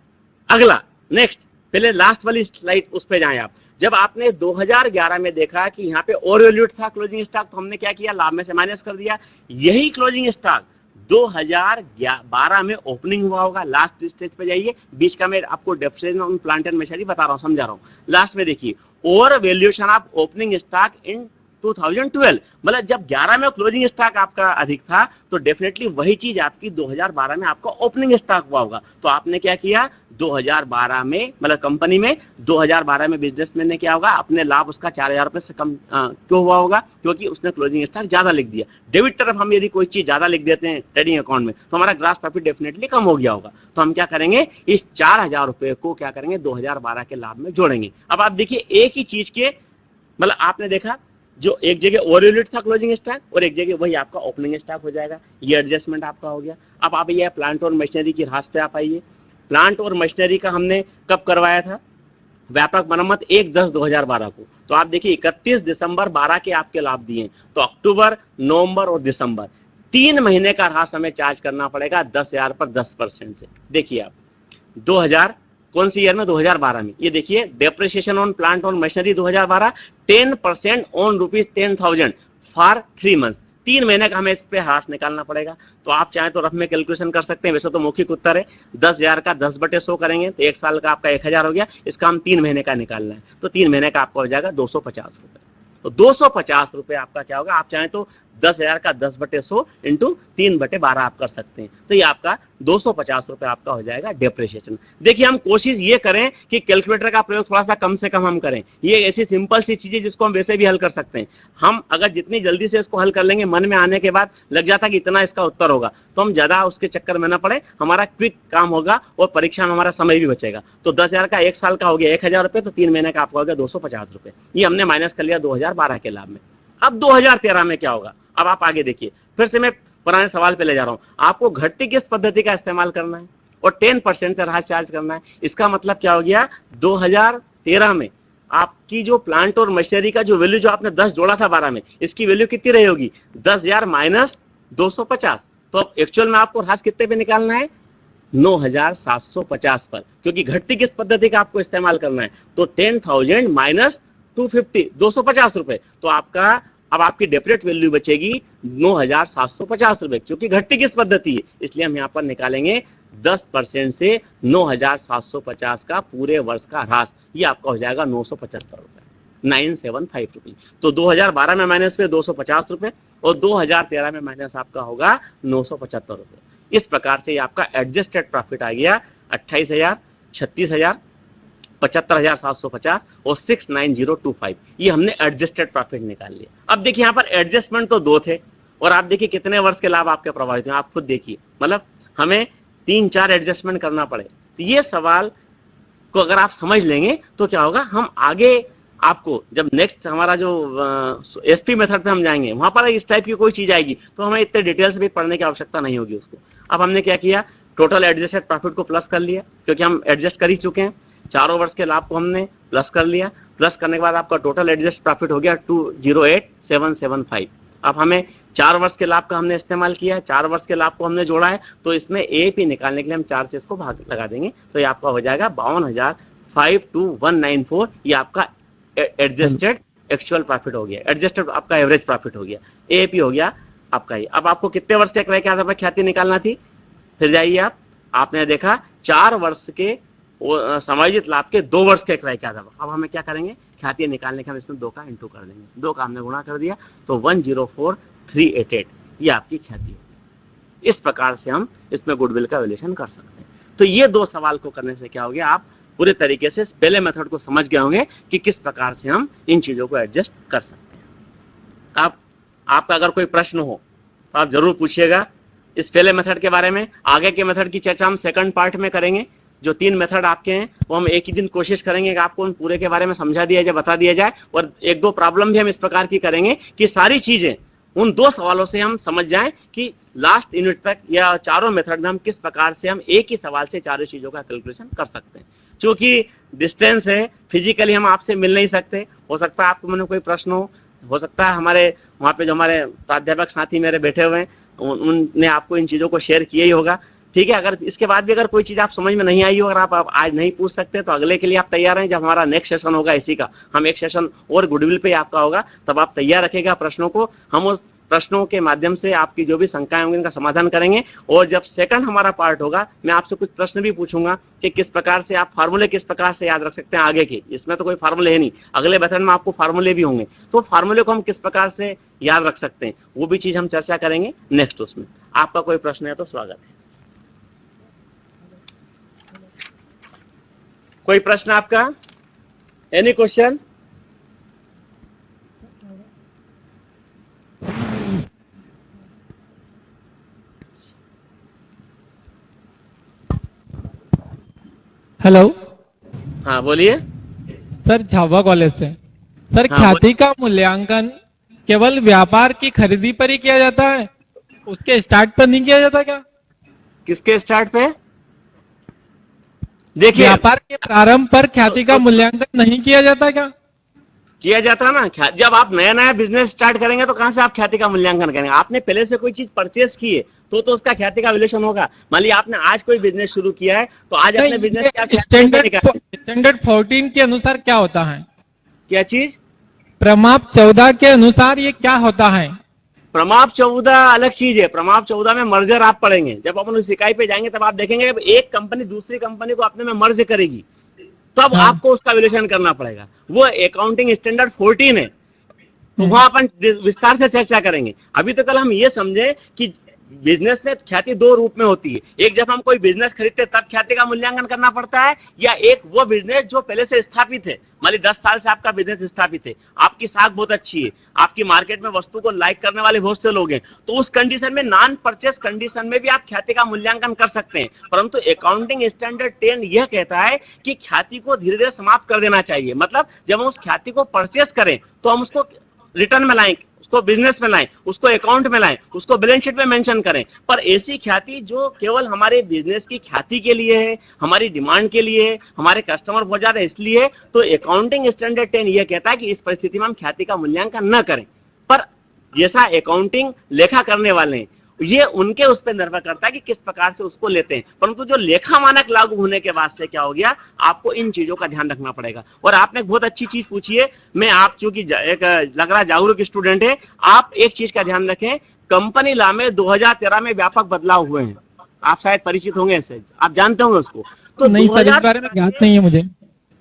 अगला नेक्स्ट, पहले लास्ट वाली स्लाइड उस पे जाएं आप। जब आपने 2011 में देखा कि यहाँ पे ओवर वैल्यूड था क्लोजिंग स्टॉक, तो हमने क्या किया, लाभ में से माइनस कर दिया। यही क्लोजिंग स्टॉक 2012 में ओपनिंग हुआ होगा। लास्ट स्टेज पे जाइए, बीच का मैं आपको depreciation on plant and machinery बता रहा हूँ, समझा रहा हूँ। लास्ट में देखिए, over valuation of opening stock in 2012, मतलब जब 11 में क्लोजिंग स्टॉक आपका अधिक था तो डेफिनेटली वही चीज आपकी 2012 में आपका ओपनिंग स्टॉक हुआ होगा। तो आपने क्या किया 2012 में, मतलब कंपनी में 2012 में बिजनेसमैन ने क्या होगा, अपने लाभ उसका 4000 रुपए से कम क्यों हुआ होगा, क्योंकि उसने क्लोजिंग स्टॉक ज्यादा लिख दिया। डेबिट तरफ हम यदि कोई चीज ज्यादा लिख देते हैं ट्रेडिंग अकाउंट में तो हमारा ग्रॉस प्रॉफिट डेफिनेटली कम हो गया होगा। तो हम क्या करेंगे, इस 4000 रुपए को क्या करेंगे 2012 के लाभ में जोड़ेंगे। अब आप देखिए एक ही चीज के, मतलब आपने देखा जो एक जगह ओवर यूनिट था क्लोजिंग स्टॉक और एक जगह वही आपका ओपनिंग स्टॉक हो जाएगा, ये एडजस्टमेंट आपका हो गया। अब आप ये प्लांट और मशीनरी की ह्रास पे आप आइए। प्लांट और मशीनरी का हमने कब करवाया था, व्यापक मरम्मत 1/10/2012 को। तो आप देखिए 31 दिसंबर 12 के आपके लाभ दिए, तो अक्टूबर, नवंबर और दिसंबर 3 महीने का ह्रास हमें चार्ज करना पड़ेगा 10,000 पर 10% से। देखिए आप 2000 कौन सी ईयर में, 2012 में, ये देखिए depreciation on plant on machinery 2012 10% on ₹10,000 for 3 month. 3 महीने का हमें इस पे ह्रास निकालना पड़ेगा। तो आप चाहें तो रफ में कैलकुलेशन कर सकते हैं, वैसे तो मौखिक उत्तर है 10,000 का 10/100 करेंगे तो 1 साल का आपका 1000 हो गया। इसका हम 3 महीने का निकालना है तो 3 महीने का आपका हो जाएगा 250 रुपए। तो 250 रुपए आपका क्या होगा, आप चाहें तो 10,000 का 10/100 इंटू 3/12 आप कर सकते हैं। तो ये आपका 250 रुपए आपका हो जाएगा डेप्रिसिएशन। देखिए हम कोशिश ये करें कि कैलकुलेटर का प्रयोग थोड़ा सा कम से कम हम करें। ये ऐसी सिंपल सी चीजें जिसको हम वैसे भी हल कर सकते हैं। हम अगर जितनी जल्दी से इसको हल कर लेंगे, मन में आने के बाद लग जाता कि इतना इसका उत्तर होगा, तो हम ज्यादा उसके चक्कर में ना पड़े, हमारा क्विक काम होगा और परीक्षा में हमारा समय भी बचेगा। तो 10,000 का 1 साल का हो गया 1000 रुपए, तो 3 महीने का आपका हो गया 250 रुपए। ये हमने माइनस कर लिया 2012 के लाभ में। अब 2013 में क्या होगा, अब आप आगे देखिए, फिर से मैं पुराने सवाल पे ले जा रहा हूं। आपको घटती किस्त पद्धति का इस्तेमाल करना है और 10% से ह्रास चार्ज करना है। इसका मतलब क्या हो गया, 2013 में आपकी जो प्लांट और मशीनरी का जो वैल्यू जो आपने 10 जोड़ा था 12 में, इसकी वैल्यू कितनी रही होगी, 10,000 माइनस 250। तो अब एक्चुअल में आपको ह्रास कितने पे निकालना है, 9,750 पर, क्योंकि घटती किस्त पद्धति का आपको इस्तेमाल करना है। तो 10,000 माइनस 250, 250 रुपए। तो आपका अब आपकी डेफिनेट वैल्यू बचेगी 9,750 रुपए, क्योंकि घटती किस्त पद्धति है, इसलिए हम यहाँ पर निकालेंगे 10% से 9,750 का पूरे वर्ष का ह्रास। ये आपका हो जाएगा 975 रुपए, 975 रुपीज। तो 2012 में माइनस पे 250 रुपए और 2013 में माइनस आपका होगा 975 रुपए। इस प्रकार से ये आपका एडजस्टेड प्रॉफिट आ गया 28,000, 36,000, 75,750 और 69025। ये हमने एडजस्टेड प्रॉफिट निकाल लिया। अब देखिए यहाँ पर एडजस्टमेंट तो 2 थे और आप देखिए कितने वर्ष के लाभ आपके प्रभावित हैं, आप खुद देखिए, मतलब हमें 3-4 एडजस्टमेंट करना पड़े। तो ये सवाल को अगर आप समझ लेंगे तो क्या होगा, हम आगे आपको जब नेक्स्ट हमारा जो एसपी मेथड पे हम जाएंगे, वहां पर इस टाइप की कोई चीज आएगी तो हमें इतने डिटेल्स भी पढ़ने की आवश्यकता नहीं होगी उसको। अब हमने क्या किया, टोटल एडजस्टेड प्रॉफिट को प्लस कर लिया, क्योंकि हम एडजस्ट कर ही चुके हैं। चारों वर्ष के लाभ को हमने प्लस कर लिया। प्लस करने के बाद आपका टोटल एडजस्ट प्रॉफिट हो गया 208,775। अब हमें 4 वर्ष के लाभ का हमने इस्तेमाल किया है, 4 वर्ष के लाभ को हमने जोड़ा है, तो इसमें एपी निकालने के लिए हम 4 से इसको भाग लगा देंगे, तो ये आपका हो जाएगा 52,52194। ये आपका एडजस्टेड एक्चुअल प्रॉफिट हो गया, एडजस्टेड आपका एवरेज प्रॉफिट हो गया, एपी हो गया आपका ये। अब आपको कितने वर्ष के क्रय के आधार पर ख्याति निकालना थी, फिर जाइए आप, आपने देखा 4 वर्ष के समायोजित लाभ के 2 वर्ष के क्रय के आधार पर। अब हमें क्या करेंगे, ख्याति निकालने के हम इसमें 2 का इंटू कर देंगे, 2 का हमने गुणा कर दिया तो 104,388 ये आपकी ख्याति होगी। इस प्रकार से हम इसमें गुडविल का वैल्यूएशन कर सकते हैं। तो ये 2 सवाल को करने से क्या हो गया, आप पूरे तरीके से पहले मेथड को समझ गए होंगे कि किस प्रकार से हम इन चीजों को एडजस्ट कर सकते हैं। आपका अगर कोई प्रश्न हो तो आप जरूर पूछिएगा इस पहले मेथड के बारे में। आगे के मेथड की चर्चा हम सेकंड पार्ट में करेंगे। जो 3 मेथड आपके हैं वो हम एक ही दिन कोशिश करेंगे कि आपको उन पूरे के बारे में समझा दिया जाए, बता दिया जाए, और 1-2 प्रॉब्लम भी हम इस प्रकार की करेंगे कि सारी चीजें उन 2 सवालों से हम समझ जाएं कि लास्ट यूनिट तक या चारों मेथड में हम किस प्रकार से हम एक ही सवाल से चारों चीजों का कैलकुलेशन कर सकते हैं। क्योंकि डिस्टेंस है, फिजिकली हम आपसे मिल नहीं सकते, हो सकता है आपको मन में कोई प्रश्न हो सकता है हमारे वहाँ पे जो हमारे प्राध्यापक साथी मेरे बैठे हुए हैं उनने आपको इन चीजों को शेयर किया ही होगा, ठीक है। अगर इसके बाद भी अगर कोई चीज आप समझ में नहीं आई हो, अगर आप आज नहीं पूछ सकते तो अगले के लिए आप तैयार हैं। जब हमारा नेक्स्ट सेशन होगा इसी का, हम एक सेशन और गुडविल पे आपका होगा, तब आप तैयार रखेगा प्रश्नों को, हम उस प्रश्नों के माध्यम से आपकी जो भी शंकाएं होंगी उनका समाधान करेंगे। और जब सेकंड हमारा पार्ट होगा, मैं आपसे कुछ प्रश्न भी पूछूंगा कि किस प्रकार से आप फार्मूले किस प्रकार से याद रख सकते हैं आगे के। इसमें तो कोई फार्मूले है नहीं, अगले मेथड में आपको फार्मूले भी होंगे, तो फार्मूले को हम किस प्रकार से याद रख सकते हैं वो भी चीज हम चर्चा करेंगे नेक्स्ट उसमें। आपका कोई प्रश्न है तो स्वागत है। कोई प्रश्न आपका? Any question? हेलो। हाँ बोलिए। सर झाबुआ कॉलेज से। सर हाँ, ख्याति का मूल्यांकन केवल व्यापार की खरीदी पर ही किया जाता है, उसके स्टार्ट पर नहीं किया जाता क्या? किसके स्टार्ट पे? देखिए, व्यापार के प्रारंभ पर ख्याति का मूल्यांकन नहीं किया जाता क्या? किया जाता ना। जब आप नया नया बिजनेस स्टार्ट करेंगे तो कहां से आप ख्याति का मूल्यांकन करेंगे? आपने पहले से कोई चीज परचेस की है तो उसका ख्याति का वैल्यूएशन होगा। मान लीजिए आपने आज कोई बिजनेस शुरू किया है तो आज अपने बिजनेस का स्टैंडर्ड 14 के अनुसार क्या होता है? क्या चीज? प्रमाप 14 के अनुसार ये क्या होता है? प्रमाप 14 अलग चीज है। प्रमाप 14 में मर्जर आप पढ़ेंगे। जब अपन उस इकाई पे जाएंगे तब आप देखेंगे एक कंपनी दूसरी कंपनी को अपने में मर्ज करेगी, तब हाँ। आपको उसका वैल्यूएशन करना पड़ेगा। वो अकाउंटिंग स्टैंडर्ड 14 है, तो वहां अपन विस्तार से चर्चा करेंगे। अभी तो कल हम ये समझे कि बिजनेस में ख्याति दो रूप में होती है। एक जब हम कोई बिजनेस खरीदते तब ख्याति का मूल्यांकन करना पड़ता है, या एक वो बिजनेस जो पहले से स्थापित है। मान लीजिए 10 साल से आपका बिजनेस स्थापित है, आपकी साख बहुत अच्छी है, आपकी मार्केट में वस्तु को लाइक करने वाले बहुत से लोग हैं, तो उस कंडीशन में नॉन परचेस कंडीशन में भी आप ख्याति का मूल्यांकन कर सकते हैं। परंतु अकाउंटिंग स्टैंडर्ड 10 यह कहता है कि ख्याति को धीरे धीरे समाप्त कर देना चाहिए। मतलब जब हम उस ख्याति को परचेस करें तो हम उसको रिटर्न में लाएं, उसको बिजनेस में लाएं, उसको अकाउंट में लाएं, उसको बैलेंस शीट में मेंशन करें। पर ऐसी ख्याति जो केवल हमारे बिजनेस की ख्याति के लिए है, हमारी डिमांड के लिए है, हमारे कस्टमर बहुत ज्यादा इसलिए, तो अकाउंटिंग स्टैंडर्ड 10 यह कहता है कि इस परिस्थिति में हम ख्याति का मूल्यांकन न करें। पर जैसा अकाउंटिंग लेखा करने वाले हैं, ये उनके उस पर निर्भर करता है कि किस प्रकार से उसको लेते हैं। परंतु जो लेखा मानक लागू होने के बाद से क्या हो गया, आपको इन चीजों का ध्यान रखना पड़ेगा। और आपने एक बहुत अच्छी चीज पूछी है। मैं आप चूंकि एक लग रहा जागरूक स्टूडेंट है, आप एक चीज का ध्यान रखें, कंपनी लॉ में 2013 में व्यापक बदलाव हुए हैं। आप शायद परिचित होंगे इससे, आप जानते होंगे उसको। तो नहीं सर, इस बारे में ज्ञात नहीं है मुझे।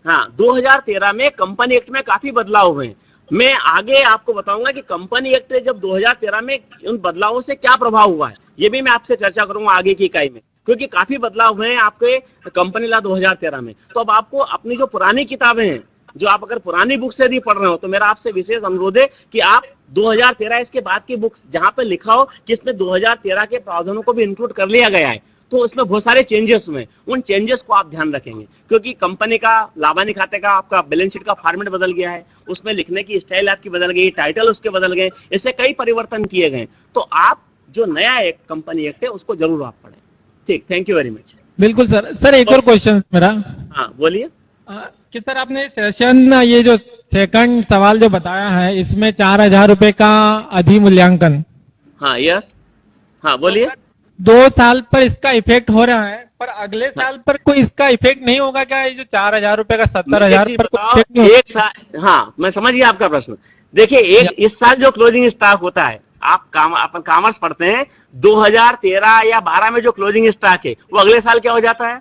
हाँ, 2013 में कंपनी एक्ट में काफी बदलाव हुए हैं। मैं आगे आपको बताऊंगा कि कंपनी एक्ट जब 2013 में उन बदलावों से क्या प्रभाव हुआ है, ये भी मैं आपसे चर्चा करूंगा आगे की इकाई में, क्योंकि काफी बदलाव हुए हैं आपके कंपनी लॉ 2013 में। तो अब आपको अपनी जो पुरानी किताबें हैं, जो आप अगर पुरानी बुक से भी पढ़ रहे हो, तो मेरा आपसे विशेष अनुरोध है कि आप 2013 इसके बाद की बुक्स जहां पे लिखा हो कि इसमें 2013 के प्रावधानों को भी इंक्लूड कर लिया गया है, तो उसमें बहुत सारे चेंजेस हुए, उन चेंजेस को आप ध्यान रखेंगे। क्योंकि कंपनी का लाभानी खाते का आपका बैलेंस शीट का फॉर्मेट बदल गया है, उसमें लिखने की स्टाइल आपकी बदल गई, टाइटल उसके बदल गए, इससे कई परिवर्तन किए गए। तो आप जो नया एक कंपनी एक्ट है उसको जरूर आप पढ़ें। ठीक, थैंक यू वेरी मच। बिल्कुल सर। सर एक और क्वेश्चन मेरा। हाँ बोलिए। कि सर आपने सेशन ये जो सेकंड सवाल जो बताया है, इसमें 4000 रुपए का अधिमूल्यांकन। हाँ यस, हाँ बोलिए। 2 साल पर इसका इफेक्ट हो रहा है, पर अगले साल पर कोई इसका इफेक्ट नहीं होगा क्या? ये जो 4000 रुपए का 70,000 पर कोई इफेक्ट नहीं होगा? एक साल, हाँ मैं समझ गया आपका प्रश्न। देखिए, एक इस साल जो क्लोजिंग स्टॉक होता है, आप अपन कॉमर्स पढ़ते हैं, 2013 या 12 में जो क्लोजिंग स्टॉक है वो अगले साल क्या हो जाता है?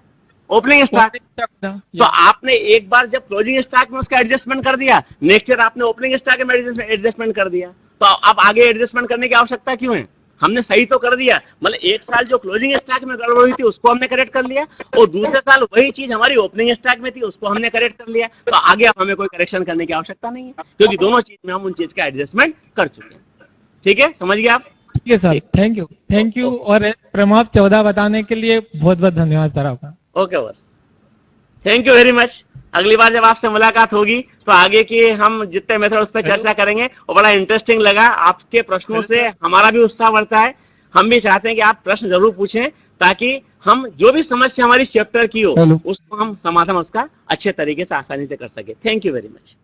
Opening stock. तो आपने एक बार जब क्लोजिंग स्टॉक में उसका एडजस्टमेंट कर दिया, नेक्स्ट ईयर आपने ओपनिंग स्टॉक में एडजस्टमेंट कर दिया, तो अब आगे एडजस्टमेंट करने की आवश्यकता क्यों है? हमने सही तो कर दिया। मतलब एक साल जो क्लोजिंग स्टॉक में गड़बड़ हुई थी उसको हमने करेक्ट कर लिया, और दूसरे साल वही चीज हमारी ओपनिंग स्टॉक में थी उसको हमने करेक्ट कर लिया। तो आगे अब हमें कोई करेक्शन करने की आवश्यकता नहीं है, क्योंकि दोनों चीज में हम उन चीज का एडजस्टमेंट कर चुके हैं। ठीक है, समझ गए आप? ठीक है sir, thank you. Thank you. और प्रमाप 14 बताने के लिए बहुत बहुत धन्यवाद सर आपका। ओके बस, थैंक यू वेरी मच। अगली बार जब आपसे मुलाकात होगी तो आगे के हम जितने मेथड उस पर चर्चा करेंगे। और बड़ा इंटरेस्टिंग लगा, आपके प्रश्नों से हमारा भी उत्साह बढ़ता है। हम भी चाहते हैं कि आप प्रश्न जरूर पूछें, ताकि हम जो भी समस्या हमारी चैप्टर की हो उसको हम समाधान उसका अच्छे तरीके से आसानी से कर सके। Thank you very much.